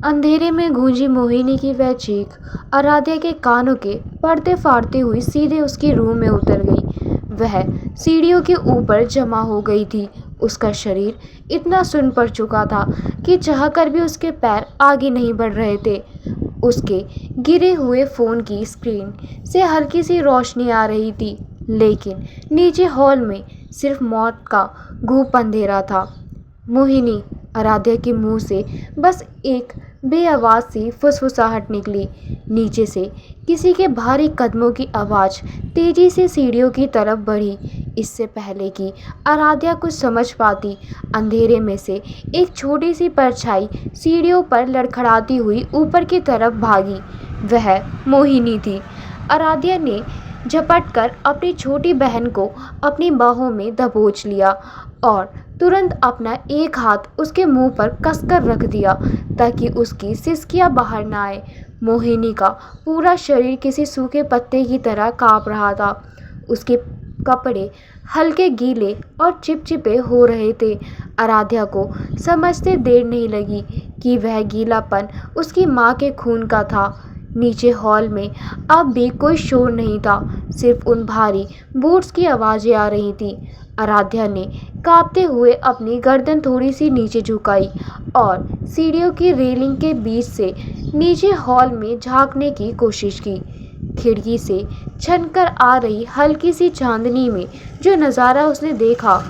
अंधेरे में गूंजी मोहिनी की वह चीख आराध्या के कानों के पर्दे फाड़ते हुई सीधे उसकी रूह में उतर गई। वह सीढ़ियों के ऊपर जमा हो गई थी। उसका शरीर इतना सुन्न पड़ चुका था कि चाहकर भी उसके पैर आगे नहीं बढ़ रहे थे। उसके गिरे हुए फोन की स्क्रीन से हल्की सी रोशनी आ रही थी, लेकिन नीचे हॉल में सिर्फ मौत का घूप अंधेरा था। मोहिनी, आराध्या के मुंह से बस एक बेआवाज़ सी फुसफुसाहट निकली। नीचे से किसी के भारी कदमों की आवाज़ तेजी से सीढ़ियों की तरफ बढ़ी। इससे पहले कि आराध्या कुछ समझ पाती, अंधेरे में से एक छोटी सी परछाई सीढ़ियों पर लड़खड़ाती हुई ऊपर की तरफ भागी। वह मोहिनी थी। आराध्या ने झपट कर अपनी छोटी बहन को अपनी बाहों में दबोच लिया और तुरंत अपना एक हाथ उसके मुंह पर कसकर रख दिया ताकि उसकी सिसकियां बाहर न आए। मोहिनी का पूरा शरीर किसी सूखे पत्ते की तरह कांप रहा था। उसके कपड़े हल्के गीले और चिपचिपे हो रहे थे। आराध्या को समझते देर नहीं लगी कि वह गीलापन उसकी माँ के खून का था। नीचे हॉल में अब भी कोई शोर नहीं था, सिर्फ उन भारी बूट्स की आवाज़ें आ रही थीं। आराध्या ने कांपते हुए अपनी गर्दन थोड़ी सी नीचे झुकाई और सीढ़ियों की रेलिंग के बीच से नीचे हॉल में झांकने की कोशिश की। खिड़की से छनकर आ रही हल्की सी चांदनी में जो नज़ारा उसने देखा,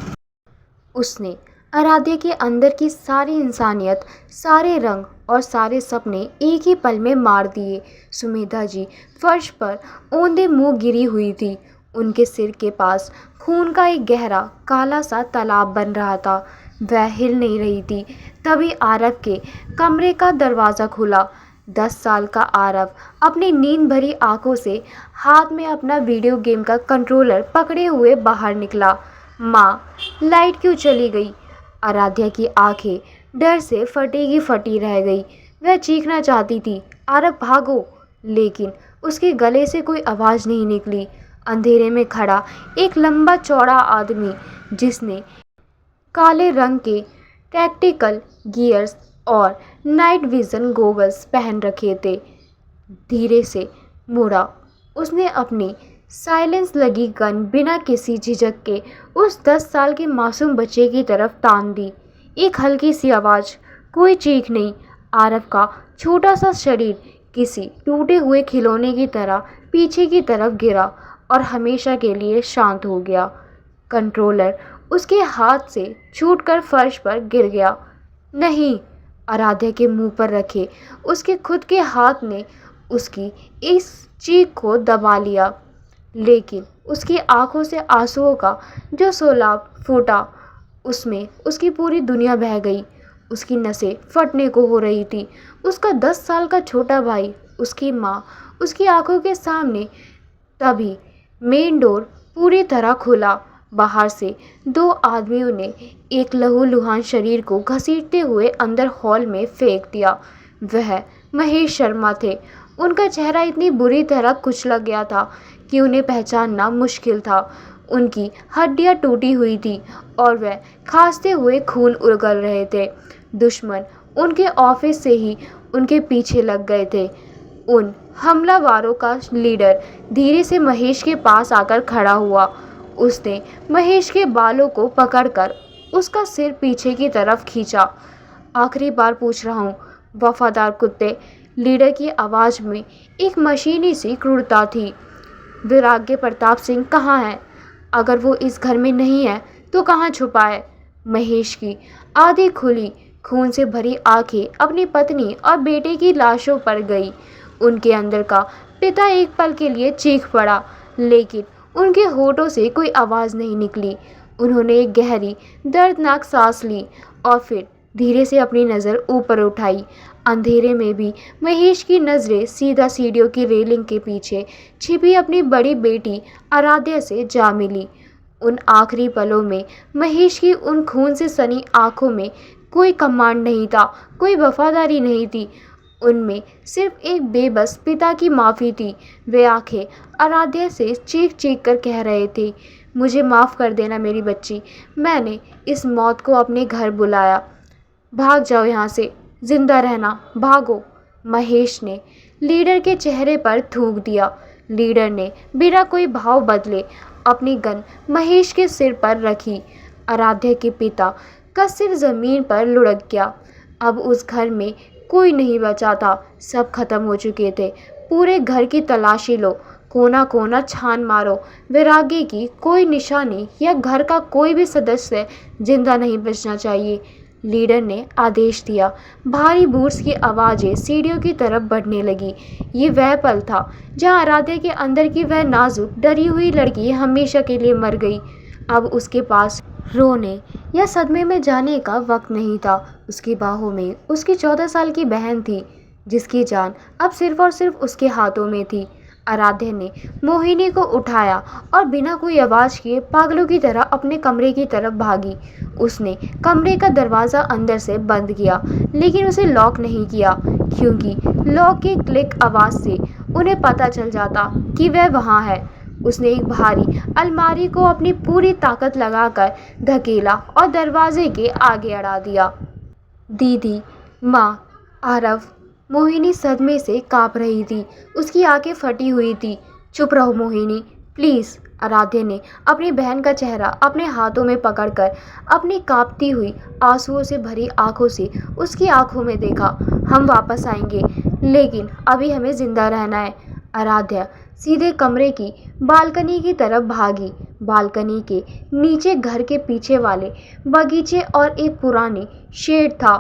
उसने आराध्या के अंदर की सारी इंसानियत, सारे रंग और सारे सपने एक ही पल में मार दिए। सुमेधा जी फर्श पर औंधे मुंह गिरी हुई थी। उनके सिर के पास खून का एक गहरा काला सा तालाब बन रहा था। वह हिल नहीं रही थी। तभी आरव के कमरे का दरवाज़ा खुला। 10 साल का आरव अपनी नींद भरी आंखों से हाथ में अपना वीडियो गेम का कंट्रोलर पकड़े हुए बाहर निकला। माँ, लाइट क्यों चली गई? आराध्या की आंखें डर से फटी की फटी रह गई। वह चीखना चाहती थी, आरव भागो, लेकिन उसके गले से कोई आवाज़ नहीं निकली। अंधेरे में खड़ा एक लंबा चौड़ा आदमी जिसने काले रंग के टैक्टिकल गियर्स और नाइट विजन गोगल्स पहन रखे थे, धीरे से मुड़ा। उसने अपनी साइलेंस लगी गन बिना किसी झिझक के उस 10 साल के मासूम बच्चे की तरफ तान दी। एक हल्की सी आवाज़, कोई चीख नहीं। आरव का छोटा सा शरीर किसी टूटे हुए खिलौने की तरह पीछे की तरफ गिरा और हमेशा के लिए शांत हो गया। कंट्रोलर उसके हाथ से छूटकर फर्श पर गिर गया। नहीं, आराध्या के मुंह पर रखे उसके खुद के हाथ ने उसकी इस चीख को दबा लिया, लेकिन उसकी आंखों से आंसुओं का जो सैलाब फूटा, उसमें उसकी पूरी दुनिया बह गई। उसकी नसें फटने को हो रही थी। उसका 10 साल का छोटा भाई, उसकी माँ, उसकी आंखों के सामने। तभी मेन डोर पूरी तरह खुला। बाहर से 2 आदमियों ने एक लहूलुहान शरीर को घसीटते हुए अंदर हॉल में फेंक दिया। वह महेश शर्मा थे। उनका चेहरा इतनी बुरी तरह कुचला गया था कि उन्हें पहचानना मुश्किल था। उनकी हड्डियां टूटी हुई थी और वह खांसते हुए खून उगल रहे थे। दुश्मन उनके ऑफिस से ही उनके पीछे लग गए थे। उन हमलावरों का लीडर धीरे से महेश के पास आकर खड़ा हुआ। उसने महेश के बालों को पकड़कर उसका सिर पीछे की तरफ खींचा। आखिरी बार पूछ रहा हूँ, वफादार कुत्ते। लीडर की आवाज़ में एक मशीनी सी क्रूरता थी। वैराग्य प्रताप सिंह कहाँ है? अगर वो इस घर में नहीं है तो कहाँ छुपा है? महेश की आधी खुली खून से भरी आंखें अपनी पत्नी और बेटे की लाशों पर गई। उनके अंदर का पिता एक पल के लिए चीख पड़ा, लेकिन उनके होठों से कोई आवाज़ नहीं निकली। उन्होंने एक गहरी दर्दनाक सांस ली और फिर धीरे से अपनी नज़र ऊपर उठाई। अंधेरे में भी महेश की नज़रें सीधा सीढ़ियों की रेलिंग के पीछे छिपी अपनी बड़ी बेटी आराध्या से जा मिली। उन आखिरी पलों में महेश की उन खून से सनी आंखों में कोई कमांड नहीं था, कोई वफादारी नहीं थी। उनमें सिर्फ एक बेबस पिता की माफ़ी थी। वे आंखें आराध्या से चीख चीख कर कह रहे थे, मुझे माफ़ कर देना मेरी बच्ची। मैंने इस मौत को अपने घर बुलाया। भाग जाओ यहाँ से, जिंदा रहना, भागो। महेश ने लीडर के चेहरे पर थूक दिया। लीडर ने बिना कोई भाव बदले अपनी गन महेश के सिर पर रखी। आराध्या के पिता का सिर जमीन पर लुढ़क गया। अब उस घर में कोई नहीं बचा था, सब खत्म हो चुके थे। पूरे घर की तलाशी लो, कोना कोना छान मारो, वैरागी की कोई निशानी या घर का कोई भी सदस्य जिंदा नहीं बचना चाहिए। लीडर ने आदेश दिया। भारी बूट्स की आवाज़ें सीढ़ियों की तरफ बढ़ने लगी। ये वह पल था जहां आराध्या के अंदर की वह नाजुक डरी हुई लड़की हमेशा के लिए मर गई। अब उसके पास रोने या सदमे में जाने का वक्त नहीं था। उसकी बाहों में उसकी 14 साल की बहन थी, जिसकी जान अब सिर्फ और सिर्फ उसके हाथों में थी। आराध्या ने मोहिनी को उठाया और बिना कोई आवाज़ किए पागलों की तरह अपने कमरे की तरफ भागी। उसने कमरे का दरवाज़ा अंदर से बंद किया, लेकिन उसे लॉक नहीं किया, क्योंकि लॉक की क्लिक आवाज़ से उन्हें पता चल जाता कि वह वहाँ है। उसने एक भारी अलमारी को अपनी पूरी ताकत लगाकर धकेला और दरवाजे के आगे अड़ा दिया। दीदी, माँ, आरव। मोहिनी सदमे से काँप रही थी, उसकी आंखें फटी हुई थी। चुप रहो मोहिनी, प्लीज़। आराध्या ने अपनी बहन का चेहरा अपने हाथों में पकड़कर अपनी कांपती हुई आंसुओं से भरी आंखों से उसकी आंखों में देखा। हम वापस आएंगे, लेकिन अभी हमें जिंदा रहना है। आराध्या सीधे कमरे की बालकनी की तरफ भागी। बालकनी के नीचे घर के पीछे वाले बगीचे और एक पुरानी शेड था।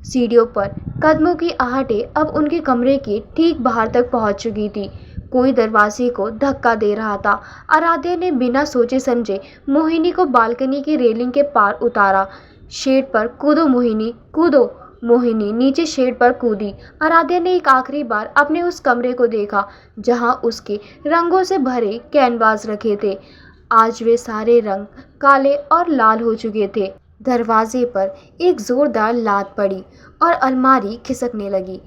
सीढ़ियों पर कदमों की आहटें अब उनके कमरे के ठीक बाहर तक पहुंच चुकी थी। कोई दरवाजे को धक्का दे रहा था। आराध्या ने बिना सोचे समझे मोहिनी को बालकनी की रेलिंग के पार उतारा। शेड पर कूदो मोहिनी, कूदो। मोहिनी नीचे शेड पर कूदी। आराध्या ने एक आखिरी बार अपने उस कमरे को देखा जहां उसके रंगों से भरे कैनवास रखे थे। आज वे सारे रंग काले और लाल हो चुके थे। दरवाजे पर एक जोरदार लात पड़ी और अलमारी खिसकने लगी।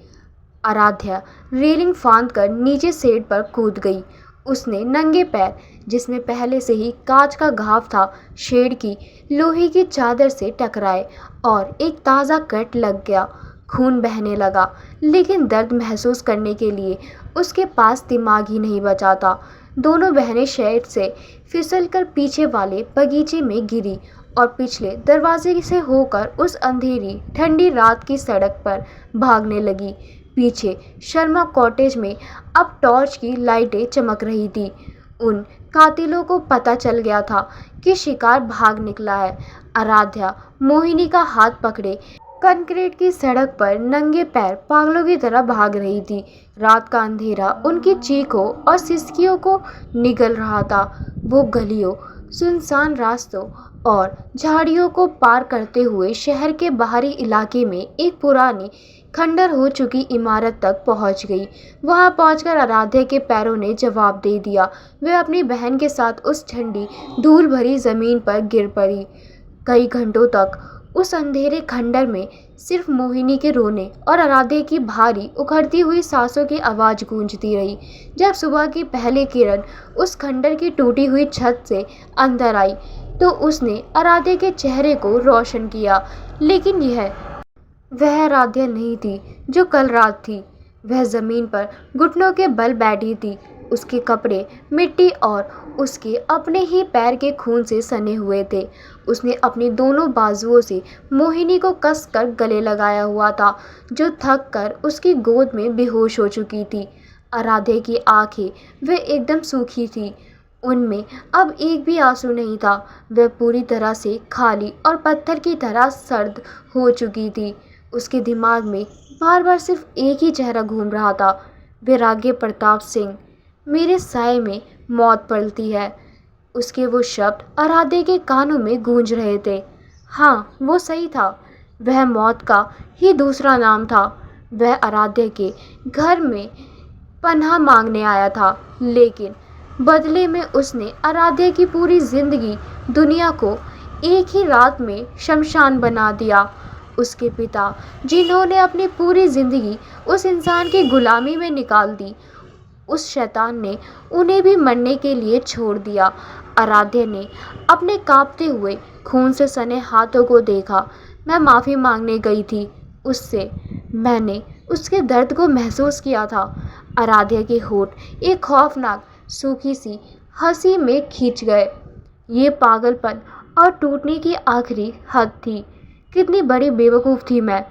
आराध्या रेलिंग फांद कर नीचे शेड पर कूद गई। उसने नंगे पैर, जिसमें पहले से ही कांच का घाव था, शेड की लोहे की चादर से टकराए और एक ताज़ा कट लग गया। खून बहने लगा, लेकिन दर्द महसूस करने के लिए उसके पास दिमाग ही नहीं बचा था। दोनों बहनें शेड से फिसलकर पीछे वाले बगीचे में गिरी और पिछले दरवाजे से होकर उस अंधेरी ठंडी रात की सड़क पर भागने लगी। पीछे शर्मा कॉटेज में अब टॉर्च की लाइटें चमक रही थी। उन कातिलों को पता चल गया था कि शिकार भाग निकला है। आराध्या मोहिनी का हाथ पकड़े कंक्रीट की सड़क पर नंगे पैर पागलों की तरह भाग रही थी। रात का अंधेरा उनकी चीखों और सिसकियों को निगल रहा था। वो गलियों, सुनसान रास्तों और झाड़ियों को पार करते हुए शहर के बाहरी इलाके में एक पुरानी खंडर हो चुकी इमारत तक पहुंच गई। वहां पहुंचकर आराध्या के पैरों ने जवाब दे दिया। वह अपनी बहन के साथ उस ठंडी धूल भरी जमीन पर गिर पड़ी। कई घंटों तक उस अंधेरे खंडर में सिर्फ मोहिनी के रोने और आराध्या की भारी उखड़ती हुई सांसों की आवाज़ गूंजती रही। जब सुबह की पहली किरण उस खंडर की टूटी हुई छत से अंदर आई तो उसने आराध्या के चेहरे को रोशन किया, लेकिन यह वह आराध्या नहीं थी जो कल रात थी। वह ज़मीन पर घुटनों के बल बैठी थी। उसके कपड़े मिट्टी और उसके अपने ही पैर के खून से सने हुए थे। उसने अपनी दोनों बाजुओं से मोहिनी को कसकर गले लगाया हुआ था, जो थक कर उसकी गोद में बेहोश हो चुकी थी। आराध्या की आंखें वह एकदम सूखी थी, उनमें अब एक भी आंसू नहीं था। वह पूरी तरह से खाली और पत्थर की तरह सर्द हो चुकी थी। उसके दिमाग में बार बार सिर्फ एक ही चेहरा घूम रहा था, वैराग्य प्रताप सिंह। मेरे साए में मौत पलती है। उसके वो शब्द आराध्या के कानों में गूंज रहे थे। हाँ, वो सही था। वह मौत का ही दूसरा नाम था। वह आराध्या के घर में पनाह मांगने आया था, लेकिन बदले में उसने आराध्या की पूरी जिंदगी दुनिया को एक ही रात में शमशान बना दिया। उसके पिता, जिन्होंने अपनी पूरी जिंदगी उस इंसान की गुलामी में निकाल दी, उस शैतान ने उन्हें भी मरने के लिए छोड़ दिया। आराध्या ने अपने कांपते हुए खून से सने हाथों को देखा। मैं माफ़ी मांगने गई थी, उससे मैंने उसके दर्द को महसूस किया था। आराध्या के होठ एक खौफनाक सूखी सी हंसी में खींच गए। ये पागलपन और टूटने की आखिरी हद थी। कितनी बड़ी बेवकूफ़ थी मैं।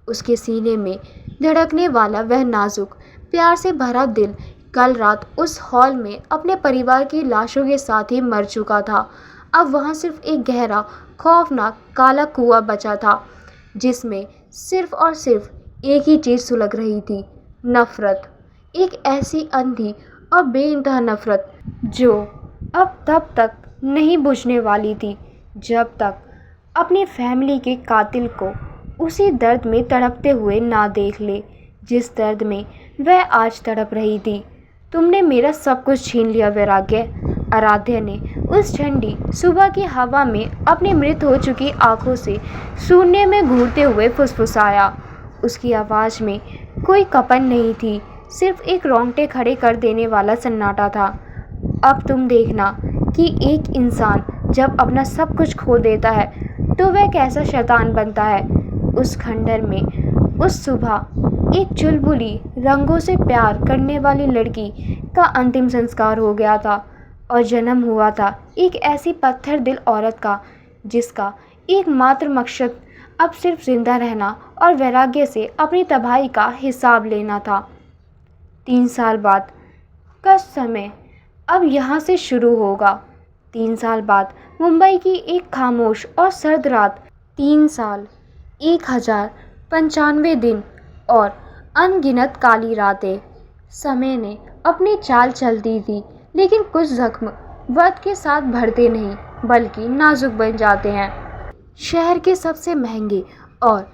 उसके सीने में धड़कने वाला वह नाजुक प्यार से भरा दिल कल रात उस हॉल में अपने परिवार की लाशों के साथ ही मर चुका था। अब वहाँ सिर्फ एक गहरा खौफनाक काला कुआं बचा था, जिसमें सिर्फ और सिर्फ एक ही चीज़ सुलग रही थी, नफ़रत। एक ऐसी अंधी और बेइंतहा नफ़रत जो अब तब तक नहीं बुझने वाली थी, जब तक अपनी फैमिली के कातिल को उसी दर्द में तड़पते हुए ना देख ले, जिस दर्द में वह आज तड़प रही थी। तुमने मेरा सब कुछ छीन लिया वैराग्य। आराध्या ने उस ठंडी सुबह की हवा में अपनी मृत हो चुकी आंखों से शून्य में घूरते हुए फुसफुसाया। उसकी आवाज़ में कोई कंपन नहीं थी, सिर्फ एक रोंगटे खड़े कर देने वाला सन्नाटा था। अब तुम देखना कि एक इंसान जब अपना सब कुछ खो देता है तो वह कैसा शैतान बनता है। उस खंडर में उस सुबह एक चुलबुली रंगों से प्यार करने वाली लड़की का अंतिम संस्कार हो गया था और जन्म हुआ था एक ऐसी पत्थर दिल औरत का, जिसका एकमात्र मकसद अब सिर्फ जिंदा रहना और वैराग्य से अपनी तबाही का हिसाब लेना था। 3 साल बाद का समय अब यहाँ से शुरू होगा। 3 साल बाद मुंबई की एक खामोश और सर्द रात। 3 साल, 1095 दिन और अनगिनत काली रातें। समय ने अपनी चाल चल दी थी, लेकिन कुछ जख्म वक्त के साथ भरते नहीं बल्कि नाजुक बन जाते हैं। शहर के सबसे महंगे और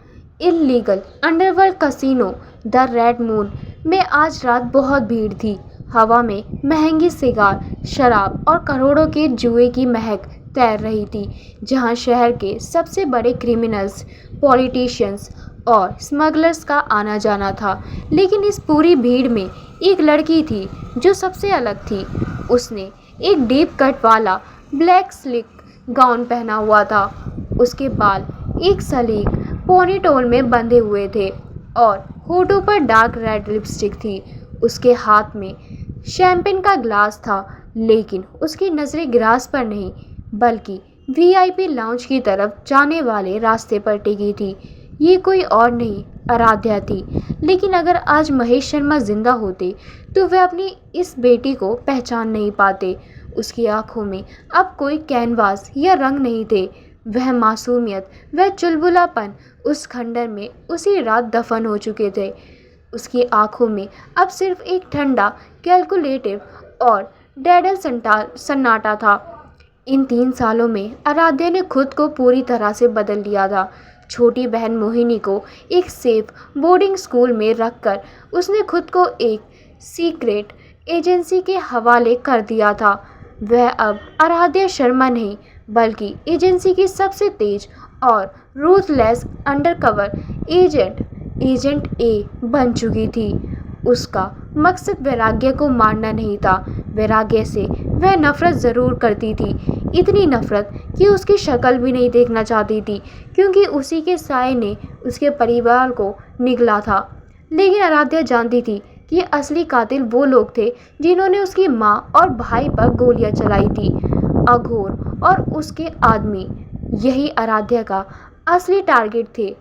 illegal underworld casino the red moon में आज रात बहुत भीड़ थी। हवा में महंगी सिगार, शराब और करोड़ों के जुए की महक तैर रही थी, जहां शहर के सबसे बड़े क्रिमिनल्स, पॉलिटिशियंस और स्मगलर्स का आना जाना था। लेकिन इस पूरी भीड़ में एक लड़की थी जो सबसे अलग थी। उसने एक डीप कट वाला ब्लैक स्लिक गाउन पहना हुआ था। उसके बाल एक सलीक पोनीटेल में बंधे हुए थे और होठों पर डार्क रेड लिपस्टिक थी। उसके हाथ में शैंपेन का ग्लास था, लेकिन उसकी नज़रें ग्लास पर नहीं बल्कि वीआईपी लाउंज की तरफ जाने वाले रास्ते पर टिकी थी। ये कोई और नहीं, आराध्या थी। लेकिन अगर आज महेश शर्मा जिंदा होते तो वे अपनी इस बेटी को पहचान नहीं पाते। उसकी आंखों में अब कोई कैनवास या रंग नहीं थे। वह मासूमियत, वह चुलबुलापन उस खंडर में उसी रात दफन हो चुके थे। उसकी आंखों में अब सिर्फ एक ठंडा, कैलकुलेटिव और डैडल सन्नाटा था। इन 3 सालों में आराध्या ने खुद को पूरी तरह से बदल लिया था। छोटी बहन मोहिनी को एक सेफ बोर्डिंग स्कूल में रखकर उसने खुद को एक सीक्रेट एजेंसी के हवाले कर दिया था। वह अब आराध्या शर्मा नहीं बल्कि एजेंसी की सबसे तेज और रूथलेस अंडरकवर एजेंट ए बन चुकी थी। उसका मकसद वैराग्य को मारना नहीं था। वैराग्य से वह नफरत ज़रूर करती थी, इतनी नफरत कि उसकी शक्ल भी नहीं देखना चाहती थी, क्योंकि उसी के साए ने उसके परिवार को निगला था। लेकिन आराध्या जानती थी कि असली कातिल वो लोग थे जिन्होंने उसकी माँ और भाई पर गोलियां चलाई थी। अघोर और उसके आदमी यही आराध्या का असली टारगेट थे।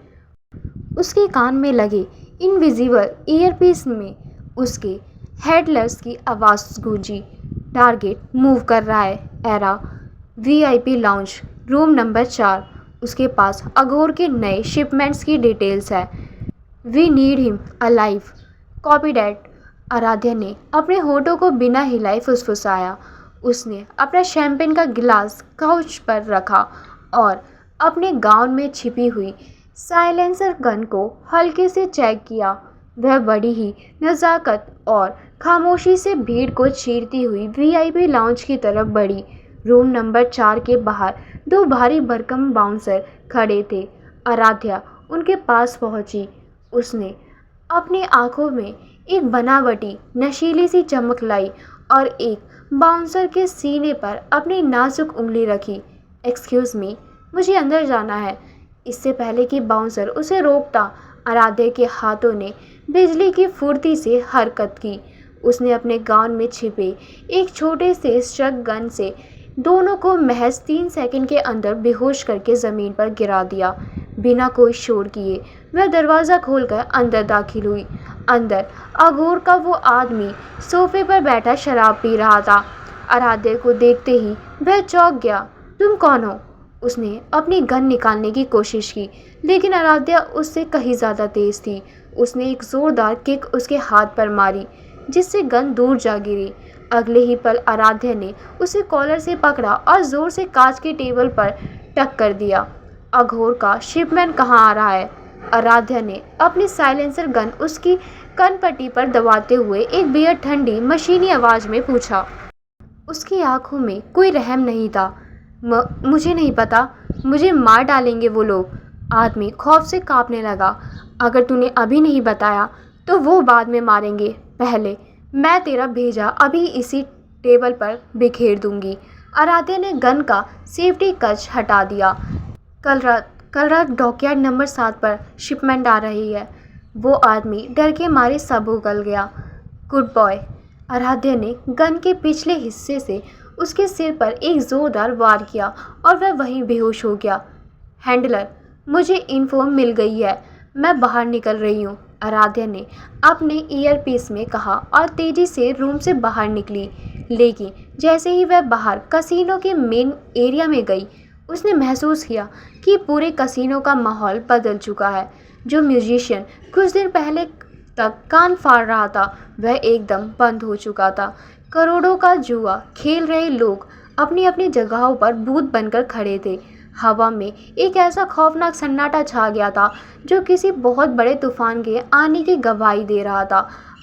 उसके कान में लगे इनविजिबल ईयरपीस में उसके हेडलर्स की आवाज़ गूंजी। टारगेट मूव कर रहा है, era. VIP lounge, room number 4। उसके पास अघोर के नए शिपमेंट्स की डिटेल्स है। We need him alive, copy that. Aaradhya ने अपने होठों को बिना हिलाए फुसफुसाया। उसने अपना शैंपेन का गिलास काउच पर रखा और अपने गाउन में छिपी हुई साइलेंसर गन को हल्के से चेक किया। वह बड़ी ही नज़ाकत और खामोशी से भीड़ को चीरती हुई वीआईपी लाउंज की तरफ बढ़ी। रूम नंबर 4 के बाहर 2 भारी भरकम बाउंसर खड़े थे। आराध्या उनके पास पहुंची। उसने अपनी आंखों में एक बनावटी नशीली सी चमक लाई और एक बाउंसर के सीने पर अपनी नाजुक उंगली रखी। एक्सक्यूज़ मी, मुझे अंदर जाना है। इससे पहले कि बाउंसर उसे रोकता, आराध्या के हाथों ने बिजली की फुर्ती से हरकत की। उसने अपने गाउन में छिपे एक छोटे से शक गन से दोनों को महज 3 सेकंड के अंदर बेहोश करके ज़मीन पर गिरा दिया। बिना कोई शोर किए वह दरवाज़ा खोलकर अंदर दाखिल हुई। अंदर अघोर का वो आदमी सोफे पर बैठा शराब पी रहा था। आराध्या को देखते ही वह चौंक गया। तुम कौन हो? उसने अपनी गन निकालने की कोशिश की, लेकिन आराध्या उससे कहीं ज़्यादा तेज थी। उसने एक ज़ोरदार किक उसके हाथ पर मारी, जिससे गन दूर जा गिरी। अगले ही पल आराध्या ने उसे कॉलर से पकड़ा और ज़ोर से कांच के टेबल पर टक कर दिया। अघोर का शिपमेंट कहाँ आ रहा है? आराध्या ने अपनी साइलेंसर गन उसकी कनपट्टी पर दबाते हुए एक बेहद ठंडी मशीनी आवाज़ में पूछा। उसकी आंखों में कोई रहम नहीं था। मुझे नहीं पता, मुझे मार डालेंगे वो लोग। आदमी खौफ से कांपने लगा। अगर तूने अभी नहीं बताया तो वो बाद में मारेंगे। पहले मैं तेरा भेजा अभी इसी टेबल पर बिखेर दूंगी। आराध्या ने गन का सेफ्टी कच हटा दिया। कल रात डॉकयार्ड नंबर 7 पर शिपमेंट आ रही है। वो आदमी डर के मारे सब उगल गया। Good boy. आराध्या ने गन के पिछले हिस्से से उसके सिर पर एक ज़ोरदार वार किया और वह वहीं बेहोश हो गया। हैंडलर, मुझे इन्फो मिल गई है, मैं बाहर निकल रही हूँ, आराध्या ने अपने ईयरपीस में कहा और तेज़ी से रूम से बाहर निकली। लेकिन जैसे ही वह बाहर कसीनो के मेन एरिया में गई, उसने महसूस किया कि पूरे कसीनो का माहौल बदल चुका है। जो म्यूजिशियन कुछ देर पहले तक कान फाड़ रहा था, वह एकदम बंद हो चुका था। करोड़ों का जुआ खेल रहे लोग अपनी अपनी जगहों पर भूत बनकर खड़े थे। हवा में एक ऐसा खौफनाक सन्नाटा छा गया था जो किसी बहुत बड़े तूफान के आने की गवाही दे रहा था।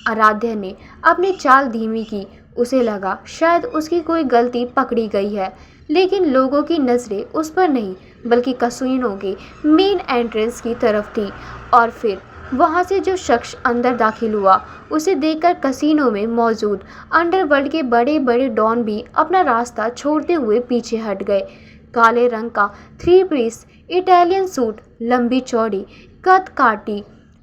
आराध्या ने अपनी चाल धीमी की। उसे लगा शायद उसकी कोई गलती पकड़ी गई है, लेकिन लोगों की नज़रें उस पर नहीं बल्कि कसीनो के मेन एंट्रेंस की तरफ थी। और फिर वहाँ से जो शख्स अंदर दाखिल हुआ, उसे देखकर कसीनो में मौजूद अंडरवर्ल्ड के बड़े बड़े डॉन भी अपना रास्ता छोड़ते हुए पीछे हट गए। काले रंग का 3 पीस इटालियन सूट, लंबी चौड़ी कद काटी,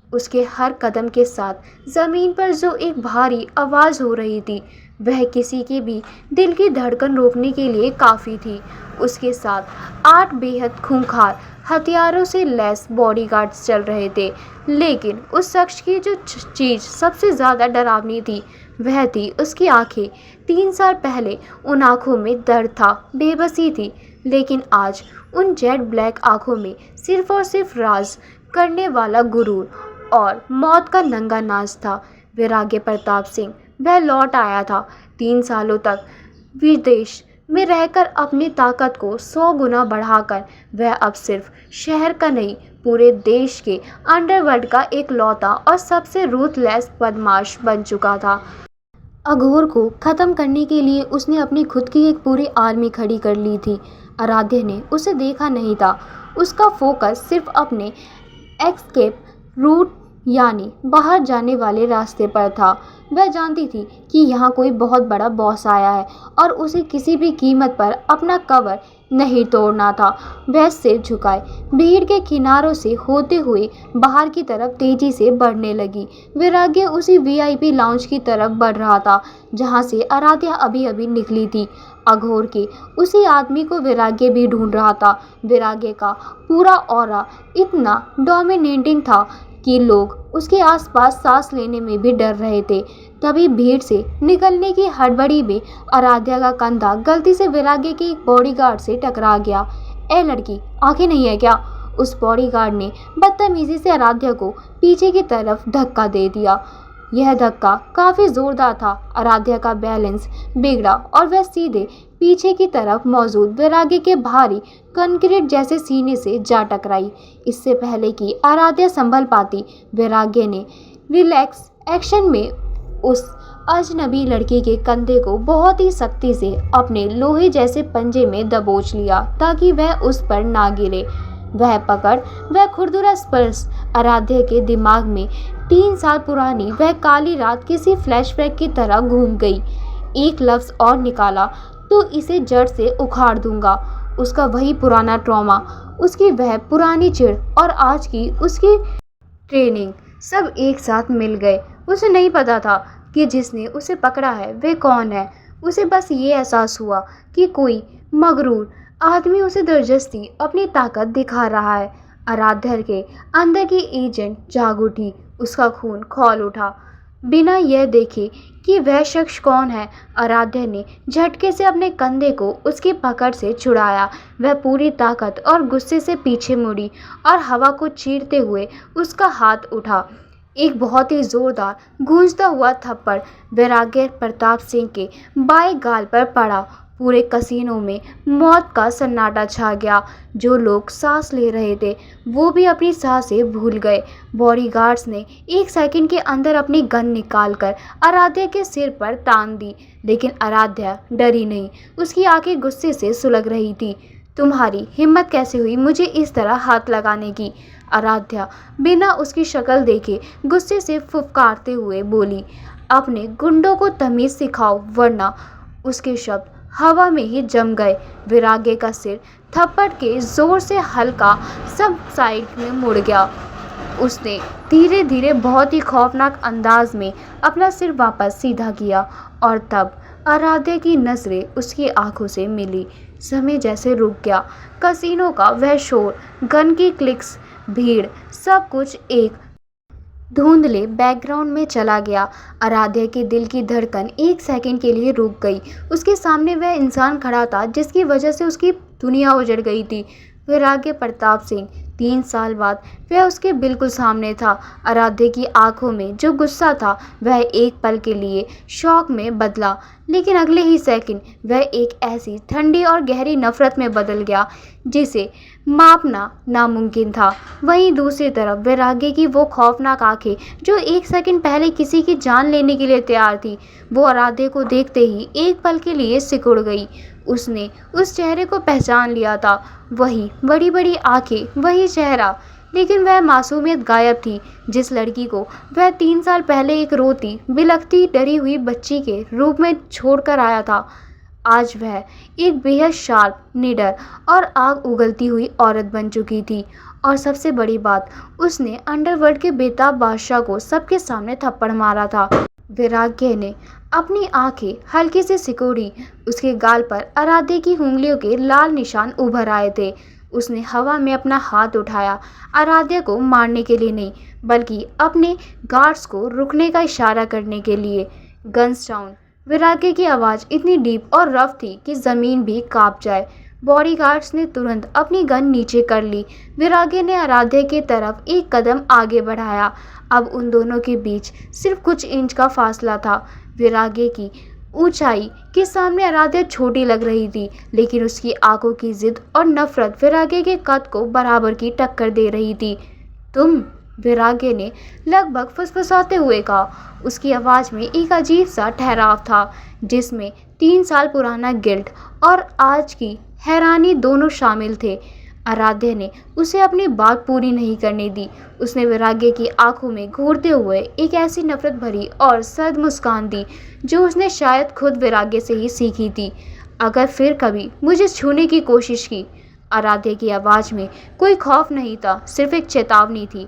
उसके हर कदम के साथ ज़मीन पर जो एक भारी आवाज़ हो रही थी, वह किसी के भी दिल की धड़कन रोकने के लिए काफ़ी थी। उसके साथ 8 बेहद खूंखार हथियारों से लैस बॉडीगार्ड्स चल रहे थे। लेकिन उस शख्स की जो चीज़ सबसे ज़्यादा डरावनी थी, वह थी उसकी आंखें। 3 साल पहले उन आंखों में दर्द था, बेबसी थी, लेकिन आज उन जेट ब्लैक आंखों में सिर्फ और सिर्फ राज करने वाला गुरूर और मौत का नंगा नाच था। वैराग्य प्रताप सिंह, वह लौट आया था। 3 सालों तक विदेश में रहकर अपनी ताकत को 100 गुना बढ़ाकर वह अब सिर्फ शहर का नहीं, पूरे देश के अंडरवर्ल्ड का एक लौता और सबसे रूथलेस बदमाश बन चुका था। अघोर को ख़त्म करने के लिए उसने अपनी खुद की एक पूरी आर्मी खड़ी कर ली थी। आराध्या ने उसे देखा नहीं था। उसका फोकस सिर्फ अपने एस्केप रूट यानी बाहर जाने वाले रास्ते पर था। वह जानती थी कि यहाँ कोई बहुत बड़ा बॉस आया है और उसे किसी भी कीमत पर अपना कवर नहीं तोड़ना था। वह सिर झुकाए भीड़ के किनारों से होते हुए बाहर की तरफ तेजी से बढ़ने लगी। वैराग्य उसी वीआईपी लाउंज की तरफ बढ़ रहा था जहाँ से आराध्या अभी अभी निकली थी। अघोर के उसी आदमी को वैराग्य भी ढूंढ रहा था। वैराग्य का पूरा ऑरा इतना डोमिनेटिंग था कि लोग उसके आसपास सांस लेने में भी डर रहे थे। तभी भीड़ से निकलने की हड़बड़ी में आराध्या का कंधा गलती से वैराग्य के एक बॉडीगार्ड से टकरा गया। ए लड़की, आंखें नहीं है क्या? उस बॉडीगार्ड ने बदतमीजी से आराध्या को पीछे की तरफ धक्का दे दिया। यह धक्का काफ़ी ज़ोरदार था। आराध्या का बैलेंस बिगड़ा और वह सीधे पीछे की तरफ मौजूद वैराग्य के भारी कंक्रीट जैसे सीने से जा टकराई। इससे पहले कि आराध्या संभल पाती, वैराग्य ने रिलैक्स एक्शन में उस अजनबी लड़की के कंधे को बहुत ही सख्ती से अपने लोहे जैसे पंजे में दबोच लिया ताकि वह उस पर ना गिरे। वह पकड़, वह खुरदुरा स्पर्श आराध्या के दिमाग में 3 साल पुरानी वह काली रात किसी फ्लैशबैक की तरह घूम गई। एक लफ्ज़ और निकाला तो इसे जड़ से उखाड़ दूंगा। उसका वही पुराना ट्रॉमा, उसकी वह पुरानी चिढ़ और आज की उसकी ट्रेनिंग, सब एक साथ मिल गए। उसे नहीं पता था कि जिसने उसे पकड़ा है वे कौन है। उसे बस ये एहसास हुआ कि कोई मगरूर आदमी उसे जबरदस्ती अपनी ताकत दिखा रहा है। आराध्या के अंदर की एजेंट जाग उठी, उसका खून खौल उठा। बिना यह देखे कि वह शख्स कौन है, आराध्या ने झटके से अपने कंधे को उसकी पकड़ से छुड़ाया। वह पूरी ताकत और गुस्से से पीछे मुड़ी और हवा को चीरते हुए उसका हाथ उठा। एक बहुत ही जोरदार गूंजता हुआ थप्पड़ वैराग्य प्रताप सिंह के बाएं गाल पर पड़ा। पूरे कसीनो में मौत का सन्नाटा छा गया। जो लोग सांस ले रहे थे वो भी अपनी सांसें भूल गए। बॉडीगार्ड्स ने एक सेकंड के अंदर अपनी गन निकालकर आराध्या के सिर पर तान दी, लेकिन आराध्या डरी नहीं। उसकी आंखें गुस्से से सुलग रही थी। तुम्हारी हिम्मत कैसे हुई मुझे इस तरह हाथ लगाने की? आराध्या बिना उसकी शक्ल देखे गुस्से से फुफकारते हुए बोली। अपने गुंडों को तमीज सिखाओ वरना। उसके शब्द हवा में ही जम गए। वैराग्य का सिर थप्पड़ के जोर से हल्का सब साइड में मुड़ गया। उसने धीरे धीरे बहुत ही खौफनाक अंदाज में अपना सिर वापस सीधा किया और तब आराध्या की नजरें उसकी आंखों से मिली। समय जैसे रुक गया। कसीनो का वह शोर, गन की क्लिक्स, भीड़, सब कुछ एक धुंधले बैकग्राउंड में चला गया। आराध्या के दिल की धड़कन एक सेकंड के लिए रुक गई। उसके सामने वह इंसान खड़ा था जिसकी वजह से उसकी दुनिया उजड़ गई थी। वैराग्य प्रताप सिंह। 3 साल बाद वह उसके बिल्कुल सामने था। आराध्या की आंखों में जो गुस्सा था वह एक पल के लिए शौक में बदला, लेकिन अगले ही सेकंड वह एक ऐसी ठंडी और गहरी नफरत में बदल गया जिसे मापना नामुमकिन था। वहीं दूसरी तरफ वैराग्य की वो खौफनाक आंखें जो एक सेकंड पहले किसी की जान लेने के लिए तैयार थी, वो आराध्या को देखते ही एक पल के लिए सिकुड़ गई। उसने उस चेहरे को पहचान लिया था। वही बड़ी बड़ी आंखें, वही चेहरा, लेकिन वह मासूमियत गायब थी जिस लड़की को वह 3 साल पहले एक रोती बिलखती डरी हुई बच्ची के रूप में छोड़कर आया था। आज वह एक बेहद शार्प, निडर और आग उगलती हुई औरत बन चुकी थी। और सबसे बड़ी बात, उसने अंडरवर्ल्ड के बेताब बादशाह को सबके सामने थप्पड़ मारा था। वैराग्य ने अपनी आंखें हल्के से सिकोड़ी। उसके गाल पर आराध्या की उंगलियों के लाल निशान उभर आए थे। उसने हवा में अपना हाथ उठाया, आराध्या को मारने के लिए नहीं बल्कि अपने गार्ड्स को रुकने का इशारा करने के लिए। Guns down. वैराग्य की आवाज़ इतनी डीप और रफ थी कि ज़मीन भी कांप जाए। बॉडीगार्ड्स ने तुरंत अपनी गन नीचे कर ली। वैराग्य ने आराध्या की तरफ एक कदम आगे बढ़ाया। अब उन दोनों के बीच सिर्फ कुछ इंच का फासला था। वैराग्य की ऊंचाई के सामने आराध्या छोटी लग रही थी, लेकिन उसकी आंखों की जिद और नफरत वैराग्य के कद को बराबर की टक्कर दे रही थी। तुम, वैराग्य ने लगभग फुसफुसाते हुए कहा। उसकी आवाज़ में एक अजीब सा ठहराव था जिसमें 3 साल पुराना गिल्ट और आज की हैरानी दोनों शामिल थे। आराध्या ने उसे अपनी बात पूरी नहीं करने दी। उसने वैराग्य की आंखों में घूरते हुए एक ऐसी नफरत भरी और सर्द मुस्कान दी जो उसने शायद खुद वैराग्य से ही सीखी थी। अगर फिर कभी मुझे छूने की कोशिश की, आराध्या की आवाज़ में कोई खौफ नहीं था, सिर्फ एक चेतावनी थी,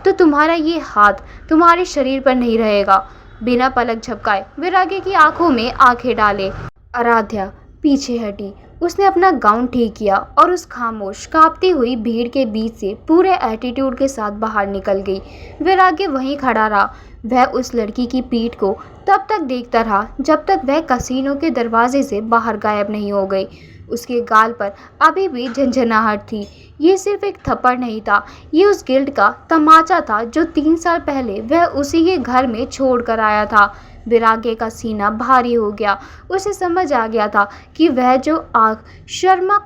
तो तुम्हारा ये हाथ तुम्हारे शरीर पर नहीं रहेगा। बिना पलक झपकाए वैराग्य की आंखों में आंखें डाले। आराध्या पीछे हटी। उसने अपना गाउन ठीक किया और उस खामोश कांपती हुई भीड़ के बीच से पूरे एटीट्यूड के साथ बाहर निकल गई। वैराग्य वहीं खड़ा रहा। वह उस लड़की की पीठ को तब तक देखता रहा जब तक वह कसीनो के दरवाजे से बाहर गायब नहीं हो गई। उसके गाल पर अभी भी झंझनाहट थी। ये सिर्फ एक थप्पड़ नहीं था, ये उस गिल्ट का तमाचा था जो 3 साल पहले वह उसी के घर में छोड़ कर आया था। वैराग्य का सीना भारी हो गया। उसे समझ आ गया था कि वह जो आग शर्मा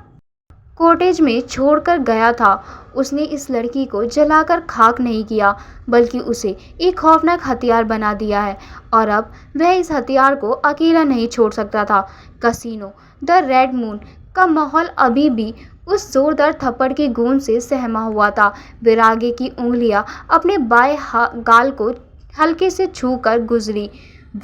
कॉटेज में छोड़कर गया था, उसने इस लड़की को जलाकर खाक नहीं किया बल्कि उसे एक खौफनाक हथियार बना दिया है और अब वह इस हथियार को अकेला नहीं छोड़ सकता था। कसीनो द रेड मून का माहौल अभी भी उस जोरदार थप्पड़ की गूंज से सहमा हुआ था। वैराग्य की उंगलियां अपने बाएं गाल को हल्के से छू कर गुजरी।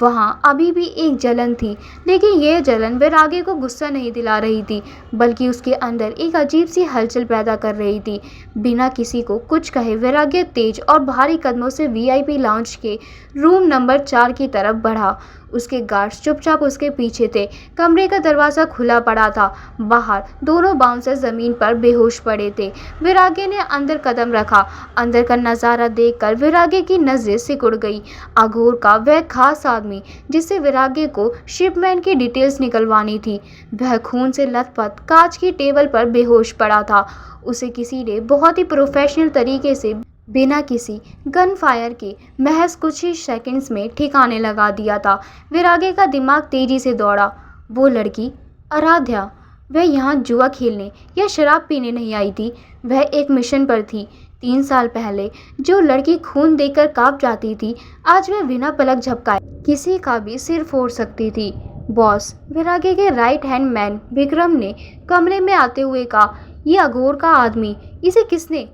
वहाँ अभी भी एक जलन थी, लेकिन यह जलन वैराग्य को गुस्सा नहीं दिला रही थी बल्कि उसके अंदर एक अजीब सी हलचल पैदा कर रही थी। बिना किसी को कुछ कहे वैराग्य तेज और भारी कदमों से वीआईपी लाउंज के रूम नंबर 4 की तरफ बढ़ा। उसके गार्ड्स चुपचाप उसके पीछे थे। कमरे का दरवाजा खुला पड़ा था। बाहर दोनों बाउंसर जमीन पर बेहोश पड़े थे। वैराग्य ने अंदर कदम रखा। अंदर का नजारा देखकर वैराग्य की नजरें सिकुड़ गई। अघोर का वह खास आदमी जिससे वैराग्य को शिपमेंट की डिटेल्स निकलवानी थी, वह खून से लथपथ कांच की टेबल पर बेहोश पड़ा था। उसे किसी ने बहुत ही प्रोफेशनल तरीके से बिना किसी गन फायर के महज कुछ ही सेकंड्स में ठिकाने लगा दिया था। वैराग्य का दिमाग तेजी से दौड़ा। वो लड़की आराध्या, वह यहाँ जुआ खेलने या शराब पीने नहीं आई थी, वह एक मिशन पर थी। 3 साल पहले जो लड़की खून देखकर कांप जाती थी, आज वह बिना पलक झपकाए किसी का भी सिर फोड़ सकती थी। बॉस, वैराग्य के राइट हैंड मैन विक्रम ने कमरे में आते हुए कहा, ये अघोर का आदमी, इसे किसने?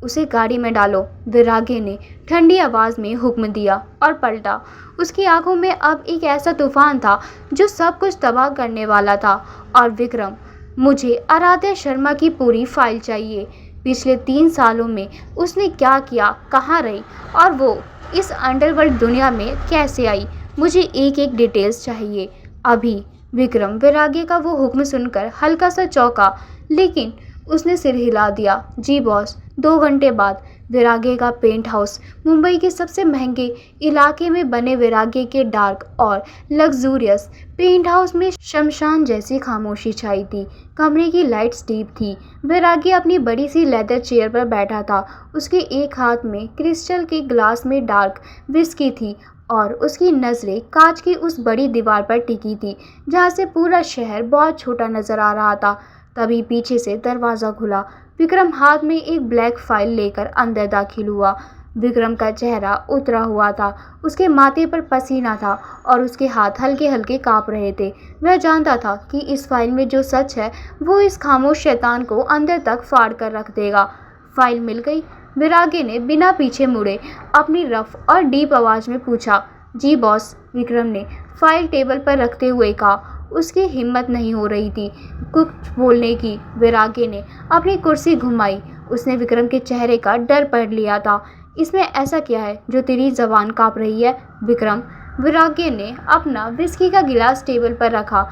उसे गाड़ी में डालो, वैराग्य ने ठंडी आवाज में हुक्म दिया और पलटा। उसकी आंखों में अब एक ऐसा तूफान था जो सब कुछ तबाह करने वाला था। और विक्रम, मुझे आराध्या शर्मा की पूरी फाइल चाहिए। पिछले 3 सालों में उसने क्या किया, कहाँ रही और वो इस अंडरवर्ल्ड दुनिया में कैसे आई, मुझे एक एक डिटेल्स चाहिए अभी। विक्रम वैराग्य का वो हुक्म सुनकर हल्का सा चौंका, लेकिन उसने सिर हिला दिया। जी बॉस। 2 घंटे बाद वैराग्य का पेंट हाउस मुंबई के सबसे महंगे इलाके में बने वैराग्य के डार्क और लग्जूरियस पेंट हाउस में शमशान जैसी खामोशी छाई थी। कमरे की लाइट्स डीप थी। वैराग्य अपनी बड़ी सी लेदर चेयर पर बैठा था। उसके एक हाथ में क्रिस्टल के ग्लास में डार्क विस्की थी और उसकी नज़रें कांच की उस बड़ी दीवार पर टिकी थी जहाँ से पूरा शहर बहुत छोटा नजर आ रहा था। तभी पीछे से दरवाज़ा खुला। विक्रम हाथ में एक ब्लैक फाइल लेकर अंदर दाखिल हुआ। विक्रम का चेहरा उतरा हुआ था, उसके माथे पर पसीना था और उसके हाथ हल्के हल्के कांप रहे थे। वह जानता था कि इस फाइल में जो सच है वो इस खामोश शैतान को अंदर तक फाड़ कर रख देगा। फाइल मिल गई? वैराग्य ने बिना पीछे मुड़े अपनी रफ और डीप आवाज़ में पूछा। जी बॉस, विक्रम ने फाइल टेबल पर रखते हुए कहा। उसकी हिम्मत नहीं हो रही थी कुछ बोलने की। वैराग्य ने अपनी कुर्सी घुमाई। उसने विक्रम के चेहरे का डर पढ़ लिया था। इसमें ऐसा क्या है जो तेरी जबान कांप रही है विक्रम? वैराग्य ने अपना विस्की का गिलास टेबल पर रखा।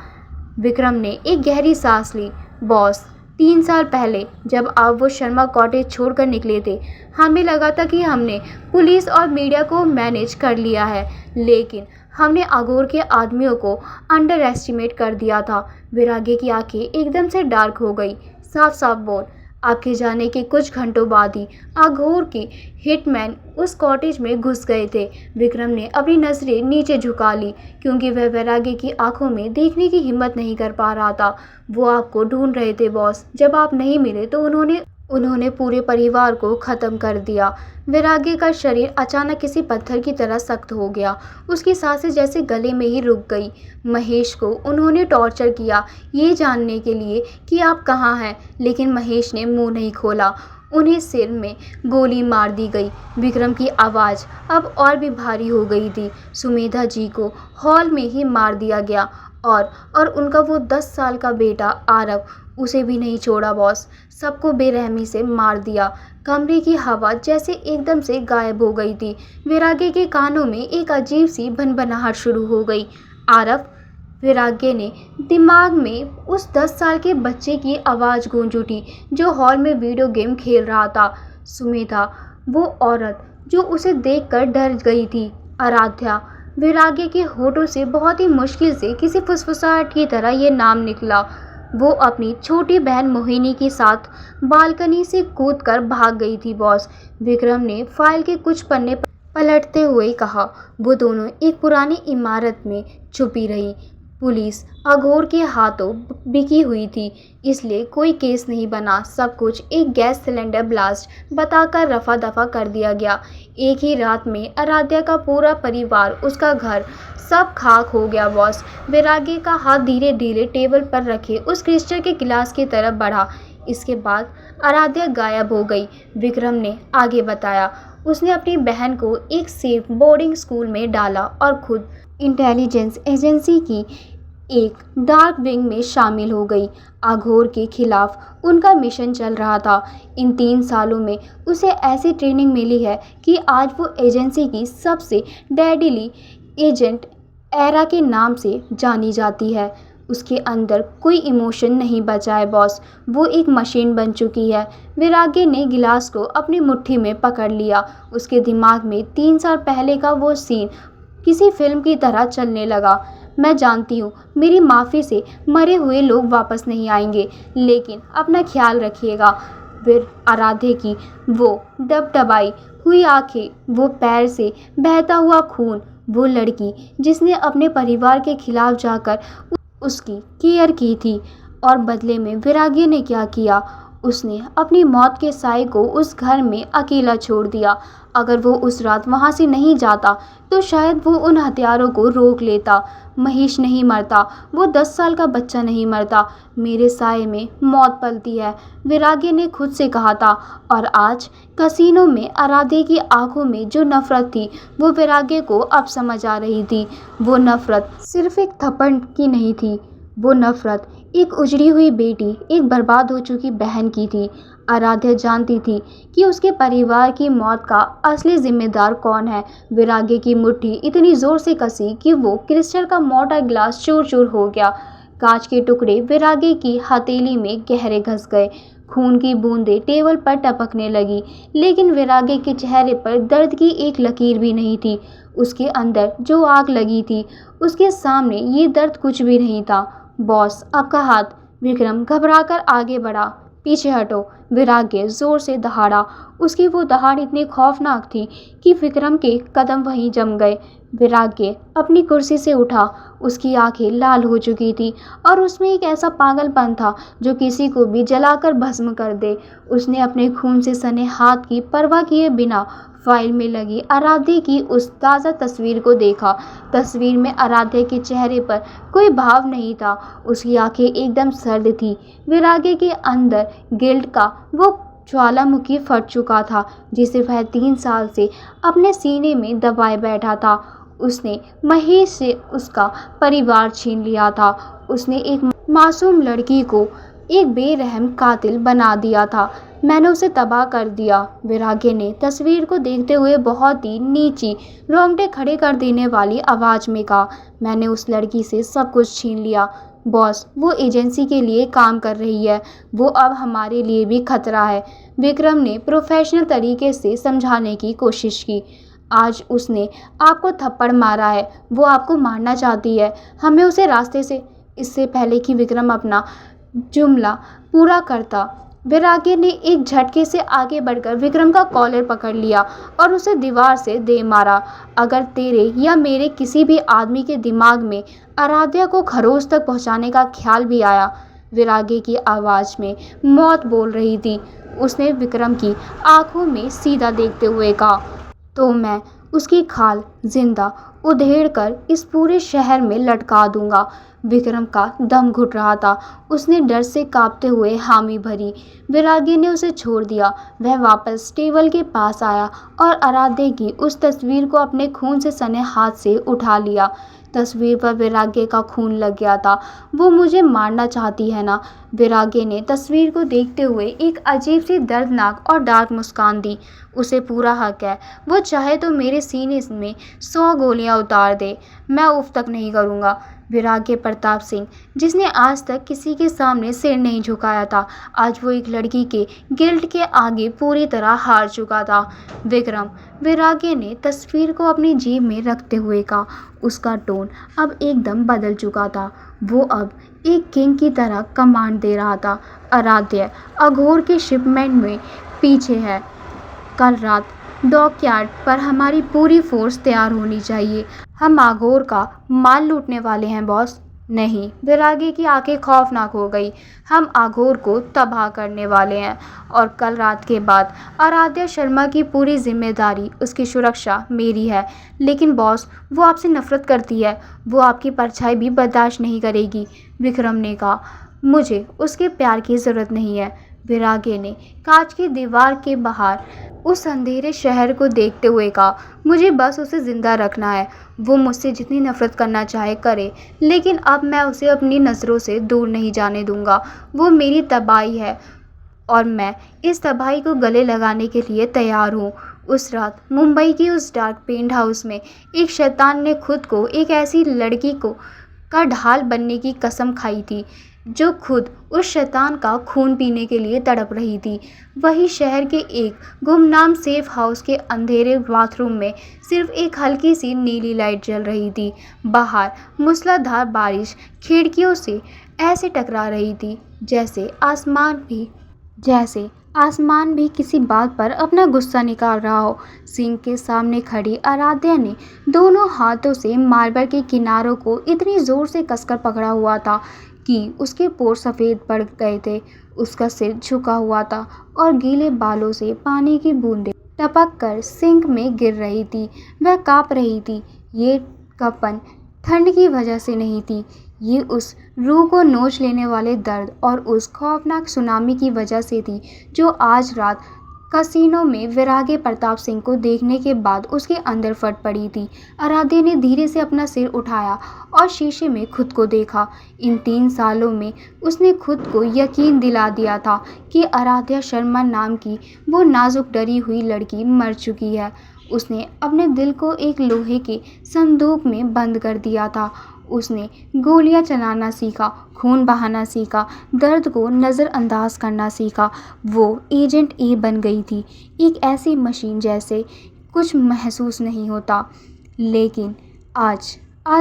विक्रम ने एक गहरी सांस ली। बॉस, 3 साल पहले जब आप वो शर्मा कॉटेज छोड़कर निकले थे, हमें लगा था कि हमने पुलिस और मीडिया को मैनेज कर लिया है, लेकिन हमने अघोर के आदमियों को अंडर एस्टिमेट कर दिया था। वैराग्य की आंखें एकदम से डार्क हो गई। साफ साफ बोल, आपके जाने के कुछ घंटों बाद ही अघोर के हिटमैन उस कॉटेज में घुस गए थे। विक्रम ने अपनी नज़रें नीचे झुका ली क्योंकि वह वैराग्य की आंखों में देखने की हिम्मत नहीं कर पा रहा था। वो आपको ढूंढ रहे थे बॉस। जब आप नहीं मिले तो उन्होंने पूरे परिवार को ख़त्म कर दिया। वैराग्य का शरीर अचानक किसी पत्थर की तरह सख्त हो गया। उसकी सांसें जैसे गले में ही रुक गई। महेश को उन्होंने टॉर्चर किया ये जानने के लिए कि आप कहाँ हैं, लेकिन महेश ने मुंह नहीं खोला। उन्हें सिर में गोली मार दी गई। विक्रम की आवाज़ अब और भी भारी हो गई थी। सुमेधा जी को हॉल में ही मार दिया गया और उनका वो 10 साल का बेटा आरव, उसे भी नहीं छोड़ा बॉस। सबको बेरहमी से मार दिया। कमरे की हवा जैसे एकदम से गायब हो गई थी। वैराग्य के कानों में एक अजीब सी भनभनाहट शुरू हो गई। आरव? वैराग्य ने दिमाग में उस 10 साल के बच्चे की आवाज़ गूंज उठी जो हॉल में वीडियो गेम खेल रहा था। सुमेधा, वो औरत जो उसे देखकर डर गई थी। आराध्या। वैराग्य के होठों से बहुत ही मुश्किल से किसी फुसफुसाहट की तरह ये नाम निकला। वो अपनी छोटी बहन मोहिनी के साथ बालकनी से कूदकर भाग गई थी बॉस। विक्रम ने फाइल के कुछ पन्ने पलटते हुए कहा। वो दोनों एक पुरानी इमारत में छुपी रही। पुलिस अघोर के हाथों बिकी हुई थी, इसलिए कोई केस नहीं बना। सब कुछ एक गैस सिलेंडर ब्लास्ट बताकर रफा दफा कर दिया गया। एक ही रात में आराध्या का पूरा परिवार, उसका घर, सब खाक हो गया बॉस। वैराग्य का हाथ धीरे धीरे टेबल पर रखे उस क्रिस्टल के गिलास की तरफ बढ़ा। इसके बाद आराध्या गायब हो गई। विक्रम ने आगे बताया। उसने अपनी बहन को एक सेफ बोर्डिंग स्कूल में डाला और खुद इंटेलिजेंस एजेंसी की एक डार्क विंग में शामिल हो गई। आघोर के खिलाफ उनका मिशन चल रहा था। इन 3 सालों में उसे ऐसी ट्रेनिंग मिली है कि आज वो एजेंसी की सबसे डेडली एजेंट एरा के नाम से जानी जाती है। उसके अंदर कोई इमोशन नहीं बचा है बॉस, वो एक मशीन बन चुकी है। विरागे ने गिलास को अपनी मुट्ठी में पकड़ लिया। उसके दिमाग में 3 साल पहले का वो सीन किसी फिल्म की तरह चलने लगा। मैं जानती हूँ मेरी माफ़ी से मरे हुए लोग वापस नहीं आएंगे, लेकिन अपना ख्याल रखिएगा। फिर आराध्य की वो डबडबाई हुई आंखें, वो पैर से बहता हुआ खून, वो लड़की जिसने अपने परिवार के खिलाफ जाकर उसकी केयर की थी। और बदले में विरागी ने क्या किया? उसने अपनी मौत के साए को उस घर में अकेला छोड़ दिया। अगर वो उस रात वहाँ से नहीं जाता तो शायद वो उन हथियारों को रोक लेता। महेश नहीं मरता, वो 10 साल का बच्चा नहीं मरता। मेरे साए में मौत पलती है, विरागी ने खुद से कहा था। और आज कसीनो में आराध्य की आंखों में जो नफरत थी वो विरागी को अब समझ आ रही थी। वो नफरत सिर्फ एक थप्पड़ की नहीं थी, वो नफरत एक उजड़ी हुई बेटी, एक बर्बाद हो चुकी बहन की थी। आराध्या जानती थी कि उसके परिवार की मौत का असली जिम्मेदार कौन है। विरागे की मुट्ठी इतनी जोर से कसी कि वो क्रिस्टल का मोटा गिलास चूर चूर हो गया। कांच के टुकड़े विरागे की हथेली में गहरे घस गए। खून की बूंदें टेबल पर टपकने लगी, लेकिन विरागे के चेहरे पर दर्द की एक लकीर भी नहीं थी। उसके अंदर जो आग लगी थी, उसके सामने ये दर्द कुछ भी नहीं था। बॉस, आपका हाथ। विक्रम घबराकर आगे बढ़ा। पीछे हटो, विरागे जोर से दहाड़ा। उसकी वो दहाड़ इतनी खौफनाक थी कि विक्रम के कदम वहीं जम गए। विरागे अपनी कुर्सी से उठा। उसकी आंखें लाल हो चुकी थी और उसमें एक ऐसा पागलपन था जो किसी को भी जलाकर भस्म कर दे। उसने अपने खून से सने हाथ की परवाह किए बिना फाइल में लगी आराध्य की उस ताज़ा तस्वीर को देखा। तस्वीर में आराध्य के चेहरे पर कोई भाव नहीं था, उसकी आंखें एकदम सर्द थी। विरागे के अंदर गिल्ट का वो ज्वालामुखी फट चुका था, जिसे वह 3 साल से अपने सीने में दबाए बैठा था। उसने महेश से उसका परिवार छीन लिया था। उसने एक मासूम लड़की को एक बेरहम कातिल बना दिया था। मैंने उसे तबाह कर दिया। विरागे ने तस्वीर को देखते हुए बहुत ही नीची, रोंगटे खड़े कर देने वाली आवाज़ में कहा, मैंने उस लड़की से सब कुछ छीन लिया। बॉस, वो एजेंसी के लिए काम कर रही है, वो अब हमारे लिए भी खतरा है। विक्रम ने प्रोफेशनल तरीके से समझाने की कोशिश की। आज उसने आपको थप्पड़ मारा है, वो आपको मारना चाहती है, हमें उसे रास्ते से। इससे पहले कि विक्रम अपना जुमला पूरा करता, विरागे ने एक झटके से आगे बढ़कर विक्रम का कॉलर पकड़ लिया और उसे दीवार से दे मारा। अगर तेरे या मेरे किसी भी आदमी के दिमाग में आराध्या को खरोच तक पहुंचाने का ख्याल भी आया, विरागे की आवाज़ में मौत बोल रही थी। उसने विक्रम की आंखों में सीधा देखते हुए कहा, तो मैं उसकी खाल जिंदा उधेड़ कर इस पूरे शहर में लटका दूंगा। विक्रम का दम घुट रहा था। उसने डर से कांपते हुए हामी भरी। विरागी ने उसे छोड़ दिया। वह वापस टेबल के पास आया और आराध्य की उस तस्वीर को अपने खून से सने हाथ से उठा लिया। तस्वीर पर विरागे का खून लग गया था। वो मुझे मारना चाहती है ना? विरागे ने तस्वीर को देखते हुए एक अजीब सी दर्दनाक और डार्क मुस्कान दी। उसे पूरा हक है, वो चाहे तो मेरे सीने में 100 गोलियां उतार दे, मैं उफ तक नहीं करूँगा। विरागे प्रताप सिंह, जिसने आज तक किसी के सामने सिर नहीं झुकाया था, आज वो एक लड़की के गिल्ट के आगे पूरी तरह हार चुका था। विक्रम, विरागे ने तस्वीर को अपनी जेब में रखते हुए कहा। उसका टोन अब एकदम बदल चुका था। वो अब एक किंग की तरह कमांड दे रहा था। आराध्य अघोर के शिपमेंट में पीछे है। कल रात डॉकयार्ड पर हमारी पूरी फोर्स तैयार होनी चाहिए। हम आघोर का माल लूटने वाले हैं बॉस। नहीं, विरागी की आंखें खौफनाक हो गई। हम आघोर को तबाह करने वाले हैं और कल रात के बाद आराध्या शर्मा की पूरी जिम्मेदारी, उसकी सुरक्षा मेरी है। लेकिन बॉस, वो आपसे नफरत करती है, वो आपकी परछाई भी बर्दाश्त नहीं करेगी। विक्रम ने कहा, मुझे उसके प्यार की ज़रूरत नहीं है। विरागे ने कांच की दीवार के बाहर उस अंधेरे शहर को देखते हुए कहा, मुझे बस उसे जिंदा रखना है। वो मुझसे जितनी नफरत करना चाहे करे, लेकिन अब मैं उसे अपनी नज़रों से दूर नहीं जाने दूंगा। वो मेरी तबाही है और मैं इस तबाही को गले लगाने के लिए तैयार हूँ। उस रात मुंबई की उस डार्क पेंट हाउस में एक शैतान ने खुद को एक ऐसी लड़की को का ढाल बनने की कसम खाई थी जो खुद उस शैतान का खून पीने के लिए तड़प रही थी। वही शहर के एक गुमनाम सेफ हाउस के अंधेरे बाथरूम में सिर्फ एक हल्की सी नीली लाइट जल रही थी। बाहर मूसलाधार बारिश खिड़कियों से ऐसे टकरा रही थी जैसे आसमान भी किसी बात पर अपना गुस्सा निकाल रहा हो। सिंक के सामने खड़ी आराध्या ने दोनों हाथों से मार्बल के किनारों को इतनी जोर से कसकर पकड़ा हुआ था कि उसके पोर सफ़ेद पड़ गए थे। उसका सिर झुका हुआ था और गीले बालों से पानी की बूंदें टपक कर सिंक में गिर रही थी। वह काँप रही थी। ये कंपन ठंड की वजह से नहीं थी, ये उस रूह को नोच लेने वाले दर्द और उस खौफनाक सुनामी की वजह से थी जो आज रात कसीनो में विरागे प्रताप सिंह को देखने के बाद उसके अंदर फट पड़ी थी। आराध्या ने धीरे से अपना सिर उठाया और शीशे में खुद को देखा। इन 3 सालों में उसने खुद को यकीन दिला दिया था कि आराध्या शर्मा नाम की वो नाजुक डरी हुई लड़की मर चुकी है। उसने अपने दिल को एक लोहे के संदूक में बंद कर दिया था। उसने गोलियां चलाना सीखा, खून बहाना सीखा, दर्द को नज़रअंदाज करना सीखा। वो एजेंट ए बन गई थी, एक ऐसी मशीन जैसे कुछ महसूस नहीं होता। लेकिन आज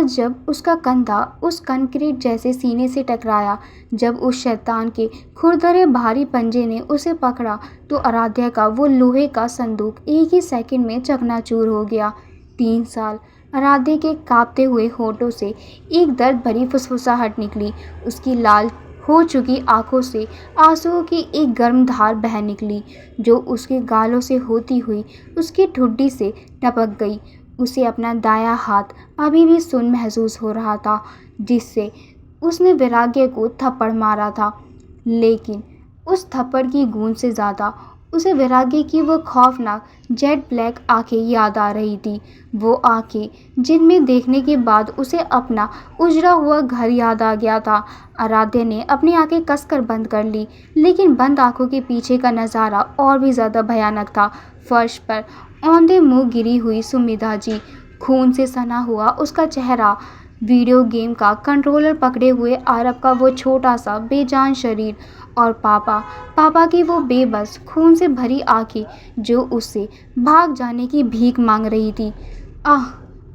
जब उसका कंधा उस कंक्रीट जैसे सीने से टकराया, जब उस शैतान के खुरदरे भारी पंजे ने उसे पकड़ा, तो आराध्या का वो लोहे का संदूक एक ही सेकंड में चकनाचूर हो गया। 3 साल। आराध्या के कांपते हुए होठों से एक दर्द भरी फुसफुसाहट निकली। उसकी लाल हो चुकी आंखों से आंसुओं की एक गर्म धार बह निकली जो उसके गालों से होती हुई उसकी ठुड्डी से टपक गई। उसे अपना दायां हाथ अभी भी सुन्न महसूस हो रहा था जिससे उसने वैराग्य को थप्पड़ मारा था, लेकिन उस थप्पड़ की गूंज से ज़्यादा उसे वैराग्य की वो खौफनाक जेट ब्लैक आंखें याद आ रही थी। वो आंखें जिनमें देखने के बाद उसे अपना उजड़ा हुआ घर याद आ गया था। आराध्या ने अपनी आंखें कसकर बंद कर ली, लेकिन बंद आंखों के पीछे का नज़ारा और भी ज़्यादा भयानक था। फर्श पर औंधे मुंह गिरी हुई सुमिधा जी, खून से सना हुआ उसका चेहरा, वीडियो गेम का कंट्रोलर पकड़े हुए आरब का वो छोटा सा बेजान शरीर और पापा की वो बेबस खून से भरी आंखें जो उससे भाग जाने की भीख मांग रही थी। आह!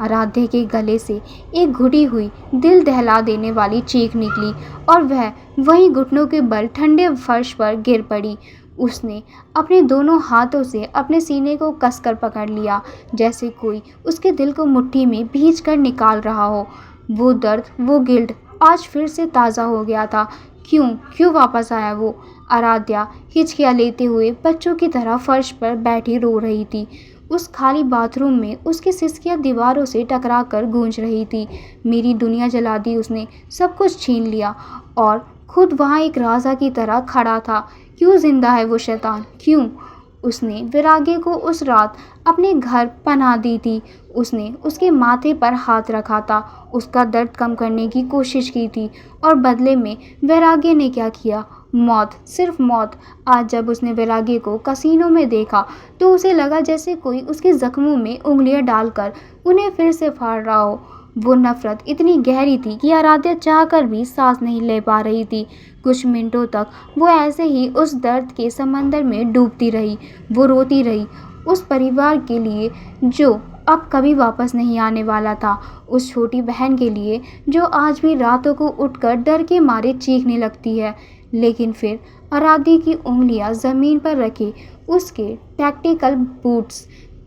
आराध्या के गले से एक घुटी हुई दिल दहला देने वाली चीख निकली और वह वहीं घुटनों के बल ठंडे फर्श पर गिर पड़ी। उसने अपने दोनों हाथों से अपने सीने को कसकर पकड़ लिया, जैसे कोई उसके दिल को मुट्ठी में भींच कर निकाल रहा हो। वो दर्द, वो गिल्ट आज फिर से ताज़ा हो गया था। क्यों वापस आया वो? आराध्या हिचकियाँ लेते हुए बच्चों की तरह फर्श पर बैठी रो रही थी। उस खाली बाथरूम में उसकी सिसकियाँ दीवारों से टकरा कर गूंज रही थी। मेरी दुनिया जला दी उसने, सब कुछ छीन लिया और खुद वहाँ एक राजा की तरह खड़ा था। क्यों जिंदा है वो शैतान, क्यों? उसने विरागे को उस रात अपने घर पनाह दी थी। उसने उसके माथे पर हाथ रखा था, उसका दर्द कम करने की कोशिश की थी और बदले में वैराग्य ने क्या किया? मौत, सिर्फ मौत। आज जब उसने वैराग्य को कसीनो में देखा तो उसे लगा जैसे कोई उसके जख्मों में उंगलियां डालकर उन्हें फिर से फाड़ रहा हो। वो नफरत इतनी गहरी थी कि आराध्या चाहकर भी सांस नहीं ले पा रही थी। कुछ मिनटों तक वो ऐसे ही उस दर्द के समंदर में डूबती रही। वो रोती रही उस परिवार के लिए जो अब कभी वापस नहीं आने वाला था, उस छोटी बहन के लिए जो आज भी रातों को उठकर डर के मारे चीखने लगती है। लेकिन फिर आराध्या की उंगलियां ज़मीन पर रखे उसके टैक्टिकल बूट्स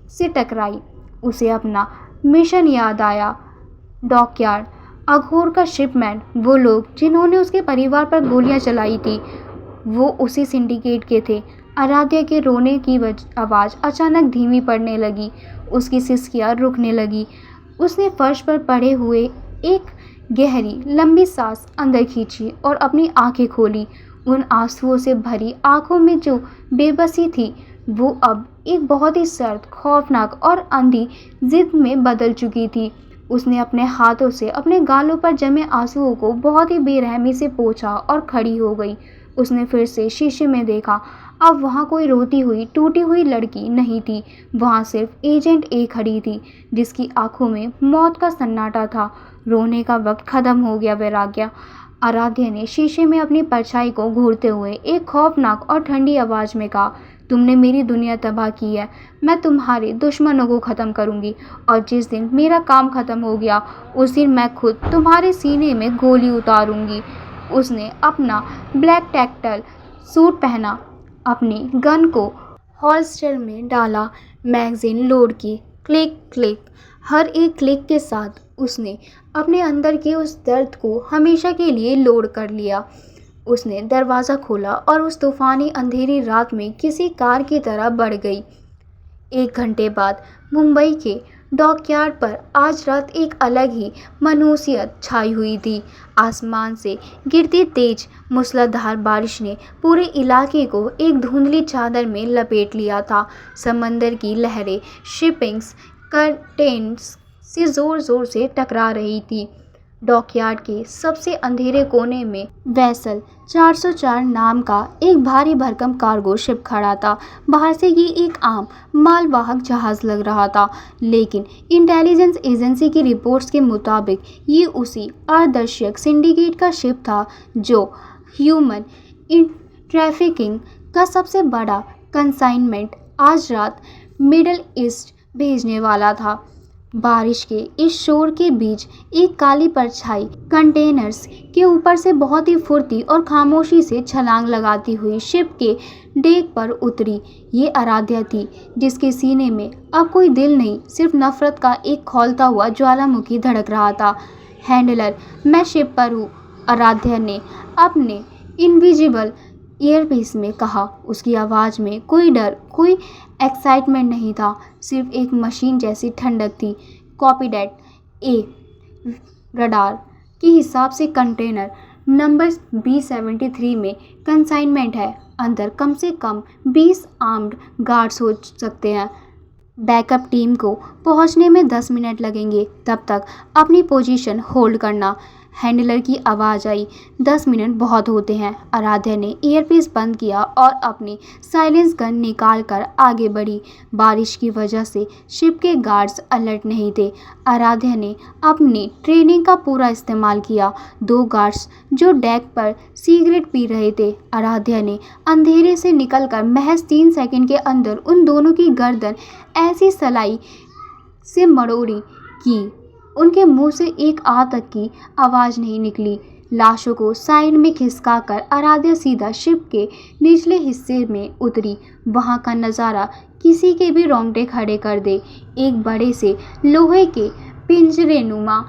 से टकराई। उसे अपना मिशन याद आया। डॉकयार्ड, अघोर का शिपमेंट, वो लोग जिन्होंने उसके परिवार पर गोलियां चलाई थी, वो उसी सिंडिकेट के थे। आराध्या के रोने की आवाज़ अचानक धीमी पड़ने लगी। उसकी सिसकियाँ रुकने लगी। उसने फर्श पर पड़े हुए एक गहरी लंबी सांस अंदर खींची और अपनी आंखें खोली। उन आंसुओं से भरी आंखों में जो बेबसी थी वो अब एक बहुत ही सर्द, खौफनाक और अंधी जिद में बदल चुकी थी। उसने अपने हाथों से अपने गालों पर जमे आंसुओं को बहुत ही बेरहमी से पोंछा और खड़ी हो गई। उसने फिर से शीशे में देखा। अब वहाँ कोई रोती हुई, टूटी हुई लड़की नहीं थी। वहाँ सिर्फ एजेंट ए खड़ी थी, जिसकी आंखों में मौत का सन्नाटा था। रोने का वक्त खत्म हो गया वैराग्य। आराध्या ने शीशे में अपनी परछाई को घूरते हुए एक खौफनाक और ठंडी आवाज में कहा, तुमने मेरी दुनिया तबाह की है। मैं तुम्हारे दुश्मनों को ख़त्म करूंगी और जिस दिन मेरा काम ख़त्म हो गया उस दिन मैं खुद तुम्हारे सीने में गोली उतारूंगी। उसने अपना ब्लैक टैक्टल सूट पहना, अपनी गन को हॉल्स्टर में डाला, मैगजीन लोड की। क्लिक क्लिक, हर एक क्लिक के साथ उसने अपने अंदर के उस दर्द को हमेशा के लिए लोड कर लिया। उसने दरवाज़ा खोला और उस तूफ़ानी अंधेरी रात में किसी कार की तरह बढ़ गई। 1 घंटे बाद मुंबई के डॉकयार्ड पर आज रात एक अलग ही मायूसियत छाई हुई थी। आसमान से गिरती तेज मूसलाधार बारिश ने पूरे इलाके को एक धुंधली चादर में लपेट लिया था। समंदर की लहरें शिपिंग्स कर्टेन्स से ज़ोर-ज़ोर से टकरा रही थी। डॉकयार्ड के सबसे अंधेरे कोने में वैसल 404 नाम का एक भारी भरकम कार्गो शिप खड़ा था। बाहर से ये एक आम मालवाहक जहाज़ लग रहा था, लेकिन इंटेलिजेंस एजेंसी की रिपोर्ट्स के मुताबिक ये उसी अर्धदर्शक सिंडिकेट का शिप था जो ह्यूमन ट्रैफिकिंग का सबसे बड़ा कंसाइनमेंट आज रात मिडल ईस्ट भेजने वाला था। बारिश के इस शोर के बीच एक काली परछाई कंटेनर्स के ऊपर से बहुत ही फुर्ती और खामोशी से छलांग लगाती हुई शिप के डेक पर उतरी। ये आराध्या थी, जिसके सीने में अब कोई दिल नहीं, सिर्फ नफरत का एक खौलता हुआ ज्वालामुखी धड़क रहा था। हैंडलर, मैं शिप पर हूँ, आराध्या ने अपने इनविजिबल ईयरपीस में कहा। उसकी आवाज़ में कोई डर, कोई एक्साइटमेंट नहीं था, सिर्फ एक मशीन जैसी ठंडक थी। कॉपी डैट ए, रडार के हिसाब से कंटेनर नंबर B73 में कंसाइनमेंट है। अंदर कम से कम 20 आर्म्ड गार्ड्स हो सकते हैं। बैकअप टीम को पहुंचने में 10 मिनट लगेंगे, तब तक अपनी पोजीशन होल्ड करना। हैंडलर की आवाज़ आई, 10 मिनट बहुत होते हैं। आराध्या ने ईयरपीस बंद किया और अपनी साइलेंस गन निकाल कर आगे बढ़ी। बारिश की वजह से शिप के गार्ड्स अलर्ट नहीं थे। आराध्या ने अपनी ट्रेनिंग का पूरा इस्तेमाल किया। 2 गार्ड्स जो डेक पर सिगरेट पी रहे थे। आराध्या ने अंधेरे से निकलकर महज 3 सेकंड के अंदर उन दोनों की गर्दन ऐसी सलाई से मरोड़ी कि उनके मुंह से एक आ तक की आवाज़ नहीं निकली। लाशों को साइड में खिसकाकर आराध्या सीधा शिप के निचले हिस्से में उतरी। वहाँ का नज़ारा किसी के भी रोंगटे खड़े कर दे। एक बड़े से लोहे के पिंजरेनुमा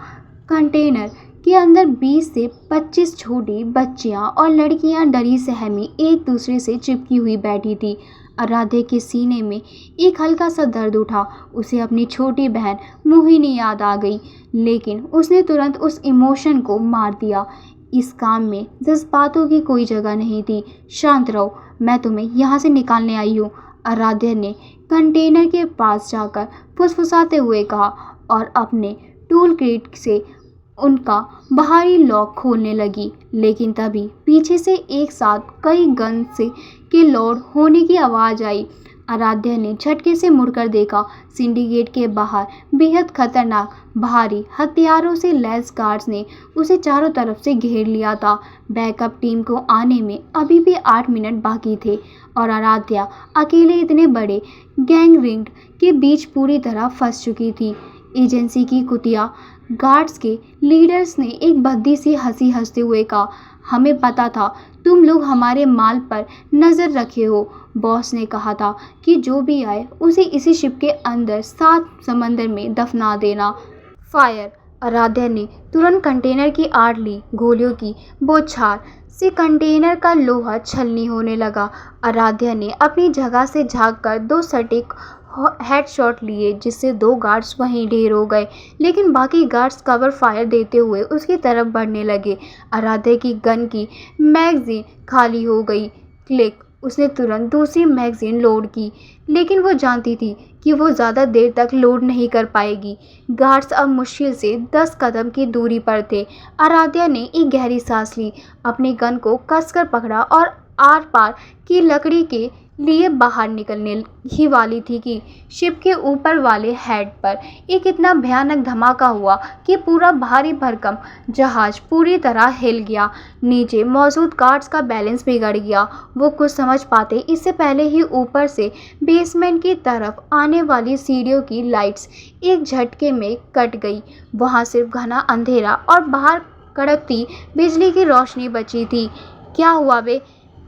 कंटेनर के अंदर 20 से 25 छोटी बच्चियाँ और लड़कियाँ डरी सहमी एक दूसरे से चिपकी हुई बैठी थी। आराध्या के सीने में एक हल्का सा दर्द उठा। उसे अपनी छोटी बहन मोहिनी याद आ गई, लेकिन उसने तुरंत उस इमोशन को मार दिया। इस काम में जज्बातों की कोई जगह नहीं थी। शांत रहो, मैं तुम्हें यहाँ से निकालने आई हूँ, आराध्या ने कंटेनर के पास जाकर फुसफुसाते हुए कहा और अपने टूल किट से उनका बाहरी लॉक खोलने लगी। लेकिन तभी पीछे से एक साथ कई गन से के लोड होने की आवाज़ आई। आराध्या ने झटके से मुड़कर देखा। सिंडिकेट के बाहर बेहद खतरनाक भारी हथियारों से लैस गार्ड्स ने उसे चारों तरफ से घेर लिया था। बैकअप टीम को आने में अभी भी 8 मिनट बाकी थे और आराध्या अकेले इतने बड़े गैंग रिंग के बीच पूरी तरह फंस चुकी थी। एजेंसी की कुतिया गार्ड्स के लीडर्स ने एक भद्दी सी हंसी हंसते हुए कहा, हमें पता था तुम लोग हमारे माल पर नज़र रखे हो। बॉस ने कहा था कि जो भी आए उसे इसी शिप के अंदर 7 समंदर में दफना देना। फायर, आराध्या ने तुरंत कंटेनर की आड़ ली। गोलियों की बौछार से कंटेनर का लोहा छलनी होने लगा। आराध्या ने अपनी जगह से झांककर 2 सटीक हेडशॉट लिए जिससे 2 गार्ड्स वहीं ढेर हो गए, लेकिन बाकी गार्ड्स कवर फायर देते हुए उसकी तरफ बढ़ने लगे। आराध्या की गन की मैगजीन खाली हो गई। क्लिक। उसने तुरंत दूसरी मैगजीन लोड की, लेकिन वो जानती थी कि वो ज़्यादा देर तक लोड नहीं कर पाएगी। गार्ड्स अब मुश्किल से 10 कदम की दूरी पर थे। आराध्या ने एक गहरी सांस ली, अपनी गन को कसकर पकड़ा और आर पार की लकड़ी के लिए बाहर निकलने ही वाली थी कि शिप के ऊपर वाले हेड पर एक इतना भयानक धमाका हुआ कि पूरा भारी भरकम जहाज पूरी तरह हिल गया। नीचे मौजूद गार्ड्स का बैलेंस बिगड़ गया। वो कुछ समझ पाते इससे पहले ही ऊपर से बेसमेंट की तरफ आने वाली सीढ़ियों की लाइट्स एक झटके में कट गई। वहाँ सिर्फ घना अंधेरा और बाहर कड़कती बिजली की रोशनी बची थी। क्या हुआ बे?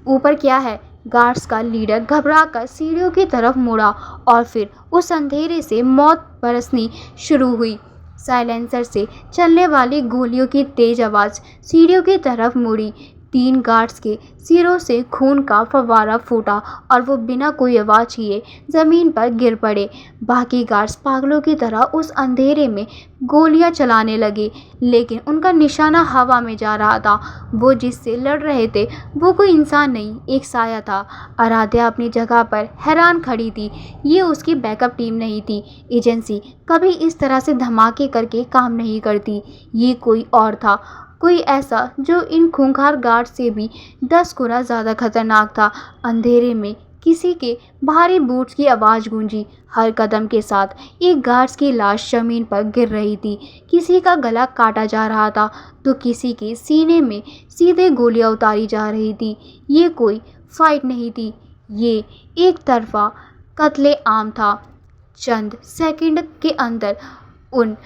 ऊपर क्या है? गार्ड्स का लीडर घबराकर सीढ़ियों की तरफ मुड़ा और फिर उस अंधेरे से मौत बरसनी शुरू हुई। साइलेंसर से चलने वाली गोलियों की तेज आवाज़ सीढ़ियों की तरफ मुड़ी। 3 गार्ड्स के सिरों से खून का फव्वारा फूटा और वो बिना कोई आवाज़ किए ज़मीन पर गिर पड़े। बाकी गार्ड्स पागलों की तरह उस अंधेरे में गोलियां चलाने लगे, लेकिन उनका निशाना हवा में जा रहा था। वो जिससे लड़ रहे थे वो कोई इंसान नहीं, एक साया था। आराध्या अपनी जगह पर हैरान खड़ी थी। ये उसकी बैकअप टीम नहीं थी। एजेंसी कभी इस तरह से धमाके करके काम नहीं करती। ये कोई और था, कोई ऐसा जो इन खूंखार गार्ड से भी 10 गुना ज़्यादा खतरनाक था। अंधेरे में किसी के भारी बूट्स की आवाज़ गूंजी। हर कदम के साथ एक गार्ड्स की लाश जमीन पर गिर रही थी। किसी का गला काटा जा रहा था तो किसी के सीने में सीधे गोलियां उतारी जा रही थी। ये कोई फाइट नहीं थी, ये एक तरफा कत्ले आम था। चंद सेकंड के अंदर उन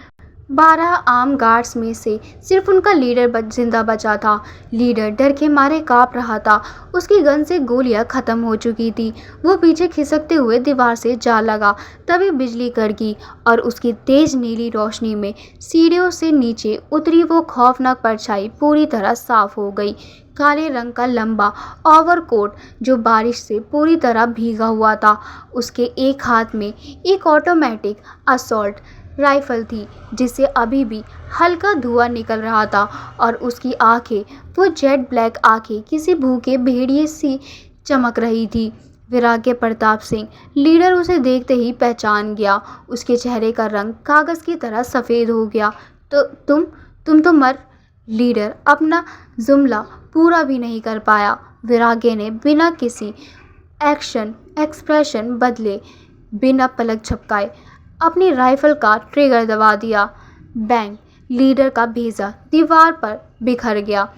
12 आम गार्ड्स में से सिर्फ उनका लीडर जिंदा बचा था। लीडर डर के मारे कांप रहा था। उसकी गन से गोलियां खत्म हो चुकी थी। वो पीछे खिसकते हुए दीवार से जा लगा। तभी बिजली कड़की और उसकी तेज नीली रोशनी में सीढ़ियों से नीचे उतरी वो खौफनाक परछाई पूरी तरह साफ हो गई। काले रंग का लंबा ओवरकोट जो बारिश से पूरी तरह भीगा हुआ था। उसके एक हाथ में एक ऑटोमेटिक असॉल्ट राइफल थी जिससे अभी भी हल्का धुआं निकल रहा था और उसकी आंखें, वो जेट ब्लैक आंखें किसी भूखे भेड़िए सी चमक रही थी। विराग्य प्रताप सिंह लीडर उसे देखते ही पहचान गया। उसके चेहरे का रंग कागज़ की तरह सफ़ेद हो गया। तो तुम तो मर। लीडर अपना जुमला पूरा भी नहीं कर पाया। विराग्य ने बिना किसी एक्सप्रेशन बदले, बिना पलक झपकाए अपनी राइफल का ट्रिगर दबा दिया। बैंग। लीडर का भेजा दीवार पर बिखर गया।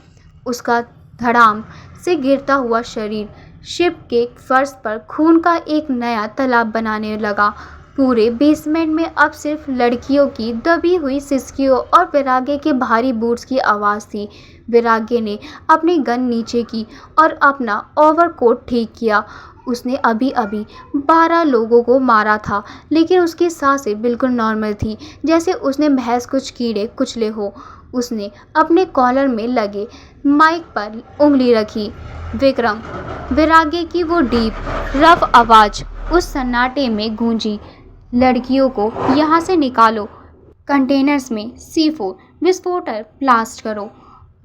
उसका धड़ाम से गिरता हुआ शरीर शिप के फर्श पर खून का एक नया तालाब बनाने लगा। पूरे बेसमेंट में अब सिर्फ लड़कियों की दबी हुई सिसकियों और विराग्य के भारी बूट्स की आवाज़ थी। विराग्य ने अपनी गन नीचे की और अपना ओवरकोट ठीक किया। उसने अभी अभी 12 लोगों को मारा था, लेकिन उसकी सांसें बिल्कुल नॉर्मल थी, जैसे उसने महज कुछ कीड़े कुचले हो। उसने अपने कॉलर में लगे माइक पर उंगली रखी। विक्रम। विराग्य की वो डीप रफ आवाज़ उस सन्नाटे में गूंजी। लड़कियों को यहाँ से निकालो। कंटेनर्स में C4 विस्फोटक ब्लास्ट करो।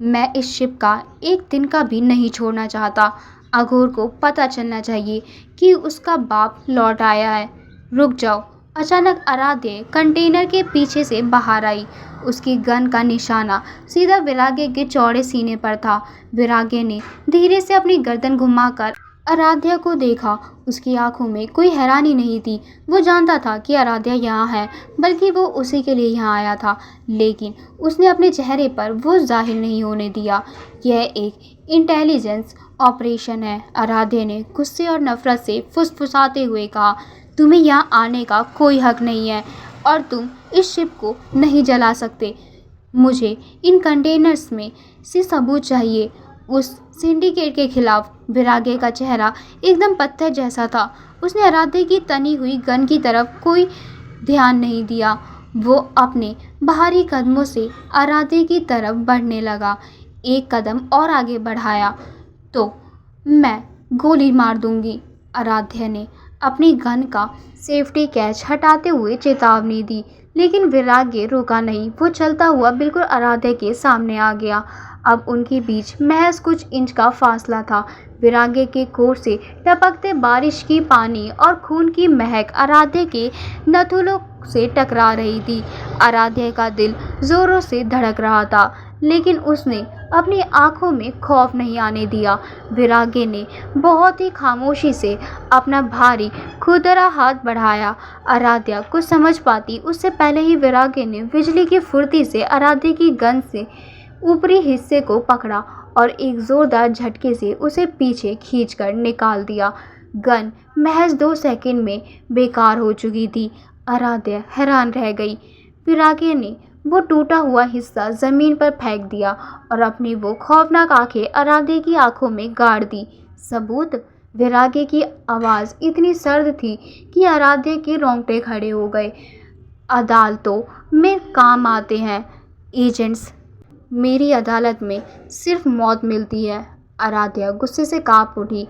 मैं इस शिप का एक दिन का भी नहीं छोड़ना चाहता। अघोर को पता चलना चाहिए कि उसका बाप लौट आया है। रुक जाओ। अचानक आराध्या कंटेनर के पीछे से बाहर आई। उसकी गन का निशाना सीधा विराग्य के चौड़े सीने पर था। विराग्य ने धीरे से अपनी गर्दन घुमाकर आराध्या को देखा। उसकी आंखों में कोई हैरानी नहीं थी। वो जानता था कि आराध्या यहाँ है, बल्कि वो उसी के लिए यहाँ आया था, लेकिन उसने अपने चेहरे पर वो जाहिर नहीं होने दिया। यह एक इंटेलिजेंस ऑपरेशन है। आराध्या ने गुस्से और नफरत से फुसफुसाते हुए कहा, तुम्हें यहाँ आने का कोई हक नहीं है और तुम इस शिप को नहीं जला सकते। मुझे इन कंटेनर्स में से सबूत चाहिए उस सिंडिकेट के खिलाफ। विराग्य का चेहरा एकदम पत्थर जैसा था। उसने आराध्या की तनी हुई गन की तरफ कोई ध्यान नहीं दिया। वो अपने भारी कदमों से आराध्या की तरफ बढ़ने लगा। एक कदम और आगे बढ़ाया तो मैं गोली मार दूंगी। आराध्या ने अपनी गन का सेफ्टी कैच हटाते हुए चेतावनी दी, लेकिन वैराग्य रुका नहीं। वो चलता हुआ बिल्कुल आराध्या के सामने आ गया। अब उनके बीच महज कुछ इंच का फासला था। वैराग्य के कोट से टपकते बारिश की पानी और खून की महक आराध्या के नथुनों से टकरा रही थी। आराध्या का दिल जोरों से धड़क रहा था, लेकिन उसने अपनी आंखों में खौफ नहीं आने दिया। वैराग्य ने बहुत ही खामोशी से अपना भारी खुरदरा हाथ बढ़ाया। आराध्या कुछ समझ पाती उससे पहले ही वैराग्य ने बिजली की फुर्ती से आराध्या की गन से ऊपरी हिस्से को पकड़ा और एक जोरदार झटके से उसे पीछे खींचकर निकाल दिया। गन महज 2 सेकंड में बेकार हो चुकी थी। आराध्या हैरान रह गई। वैराग्य ने वो टूटा हुआ हिस्सा जमीन पर फेंक दिया और अपनी वो खौफनाक आंखें आराध्या की आंखों में गाड़ दी। सबूत? वैराग्य की आवाज़ इतनी सर्द थी कि आराध्या के रोंगटे खड़े हो गए। अदालतों में काम आते हैं एजेंट्स, मेरी अदालत में सिर्फ मौत मिलती है। आराध्या गुस्से से कांप उठी।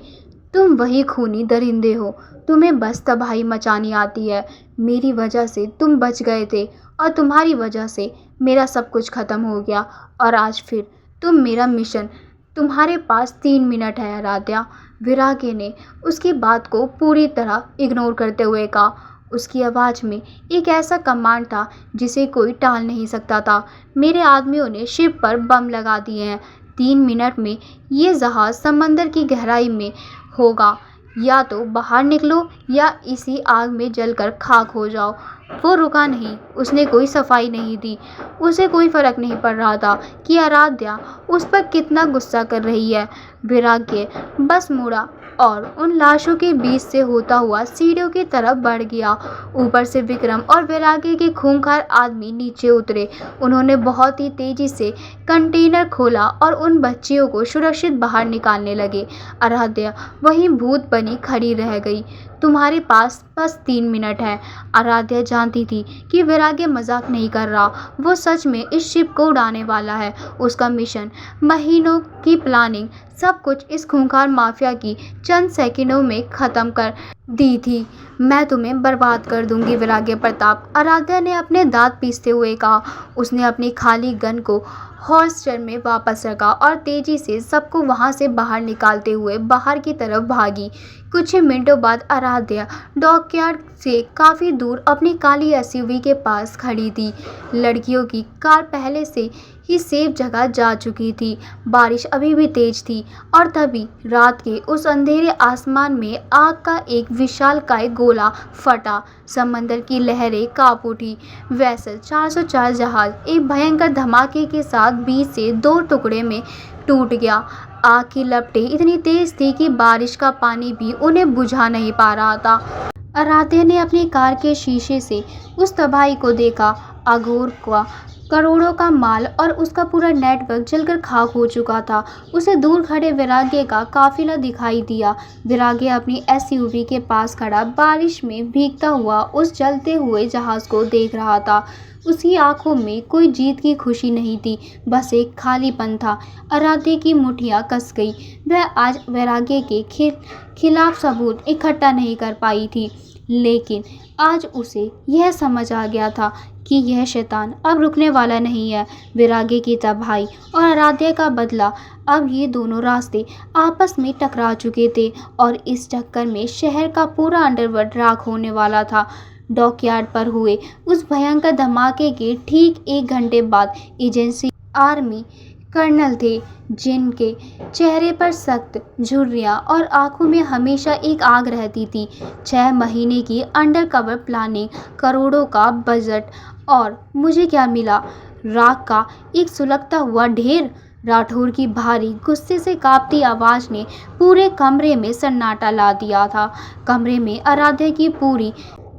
तुम वही खूनी दरिंदे हो, तुम्हें बस तबाही मचानी आती है। मेरी वजह से तुम बच गए थे और तुम्हारी वजह से मेरा सब कुछ ख़त्म हो गया, और आज फिर तुम मेरा मिशन। तुम्हारे पास 3 मिनट है आराध्या। वैराग्य ने उसकी बात को पूरी तरह इग्नोर करते हुए कहा। उसकी आवाज़ में एक ऐसा कमांड था जिसे कोई टाल नहीं सकता था। मेरे आदमियों ने शिप पर बम लगा दिए हैं। 3 मिनट में ये जहाज़ समंदर की गहराई में होगा। या तो बाहर निकलो या इसी आग में जलकर खाक हो जाओ। वो रुका नहीं, उसने कोई सफाई नहीं दी। उसे कोई फर्क नहीं पड़ रहा था कि आराध्या उस पर कितना गुस्सा कर रही है। वैराग्य बस मुड़ा और उन लाशों के बीच से होता हुआ सीढ़ियों की तरफ बढ़ गया। ऊपर से विक्रम और वैराग्य के खूंखार आदमी नीचे उतरे। उन्होंने बहुत ही तेजी से कंटेनर खोला और उन बच्चियों को सुरक्षित बाहर निकालने लगे। आराध्या वहीं भूत बनी खड़ी रह गई। तुम्हारे पास बस 3 मिनट है। आराध्या जानती थी कि वैराग्य मजाक नहीं कर रहा। वो सच में इस शिप को उड़ाने वाला है। उसका मिशन, महीनों की प्लानिंग, सब कुछ इस खूंखार माफिया की चंद सेकंडों में ख़त्म कर दी थी। मैं तुम्हें बर्बाद कर दूंगी वैराग्य प्रताप, आराध्या ने अपने दांत पीसते हुए कहा। उसने अपनी खाली गन को हॉल्स्टर में वापस रखा और तेजी से सबको वहां से बाहर निकालते हुए बाहर की तरफ भागी। कुछ ही मिनटों बाद आराध्या डॉकयार्ड से काफ़ी दूर अपनी काली एसयूवी के पास खड़ी थी। लड़कियों की कार पहले से ही सेफ जगह जा चुकी थी। बारिश अभी भी तेज थी और तभी रात के उस अंधेरे आसमान में आग का एक विशालकाय गोला फटा। समंदर की लहरें कांप उठी। वैसल 404 जहाज एक भयंकर धमाके के साथ बीच से 2 टुकड़े में टूट गया। आग की लपटें इतनी तेज थी कि बारिश का पानी भी उन्हें बुझा नहीं पा रहा था। आराध्या ने अपनी कार के शीशे से उस तबाही को देखा। अघोर का करोड़ों का माल और उसका पूरा नेटवर्क जलकर खाक हो चुका था। उसे दूर खड़े वैराग्य का काफिला दिखाई दिया। वैराग्य अपनी एसयूवी के पास खड़ा बारिश में भीगता हुआ उस जलते हुए जहाज को देख रहा था। उसकी आंखों में कोई जीत की खुशी नहीं थी, बस एक खालीपन था। आराध्या की मुठ्ठियां कस गई। वह आज वैराग्य के खिलाफ सबूत इकट्ठा नहीं कर पाई थी, लेकिन आज उसे यह समझ आ गया था कि यह शैतान अब रुकने वाला नहीं है। वैराग्य की तबाही और आराध्या का बदला, अब ये दोनों रास्ते आपस में टकरा चुके थे और इस चक्कर में शहर का पूरा अंडरवर्ल्ड राख होने वाला था। डॉकयार्ड पर हुए उस भयंकर धमाके के ठीक 1 घंटे बाद एजेंसी आर्मी कर्नल थे, जिनके चेहरे पर सख्त झुर्रियाँ और आंखों में हमेशा एक आग रहती थी। 6 महीने की अंडरकवर प्लानिंग, करोड़ों का बजट, और मुझे क्या मिला? राख का एक सुलगता हुआ ढेर। राठौर की भारी गुस्से से कांपती आवाज़ ने पूरे कमरे में सन्नाटा ला दिया था। कमरे में आराध्या की पूरी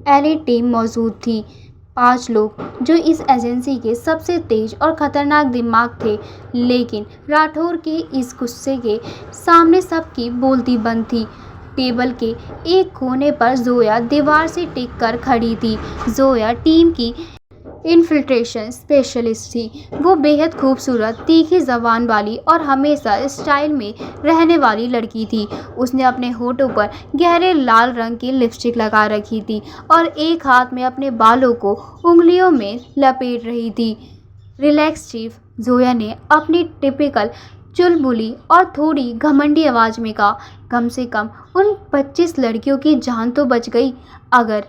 एलीट टीम मौजूद थी। 5 लोग जो इस एजेंसी के सबसे तेज और खतरनाक दिमाग थे, लेकिन राठौर के इस गुस्से के सामने सबकी बोलती बंद थी। टेबल के एक कोने पर जोया दीवार से टिक कर खड़ी थी। जोया टीम की इन्फिल्ट्रेशन स्पेशलिस्ट थी। वो बेहद खूबसूरत, तीखी ज़बान वाली और हमेशा स्टाइल में रहने वाली लड़की थी। उसने अपने होठों पर गहरे लाल रंग की लिपस्टिक लगा रखी थी और एक हाथ में अपने बालों को उंगलियों में लपेट रही थी। रिलैक्स चीफ, जोया ने अपनी टिपिकल चुलबुली और थोड़ी घमंडी आवाज़ में कहा, कम से कम उन 25 लड़कियों की जान तो बच गई। अगर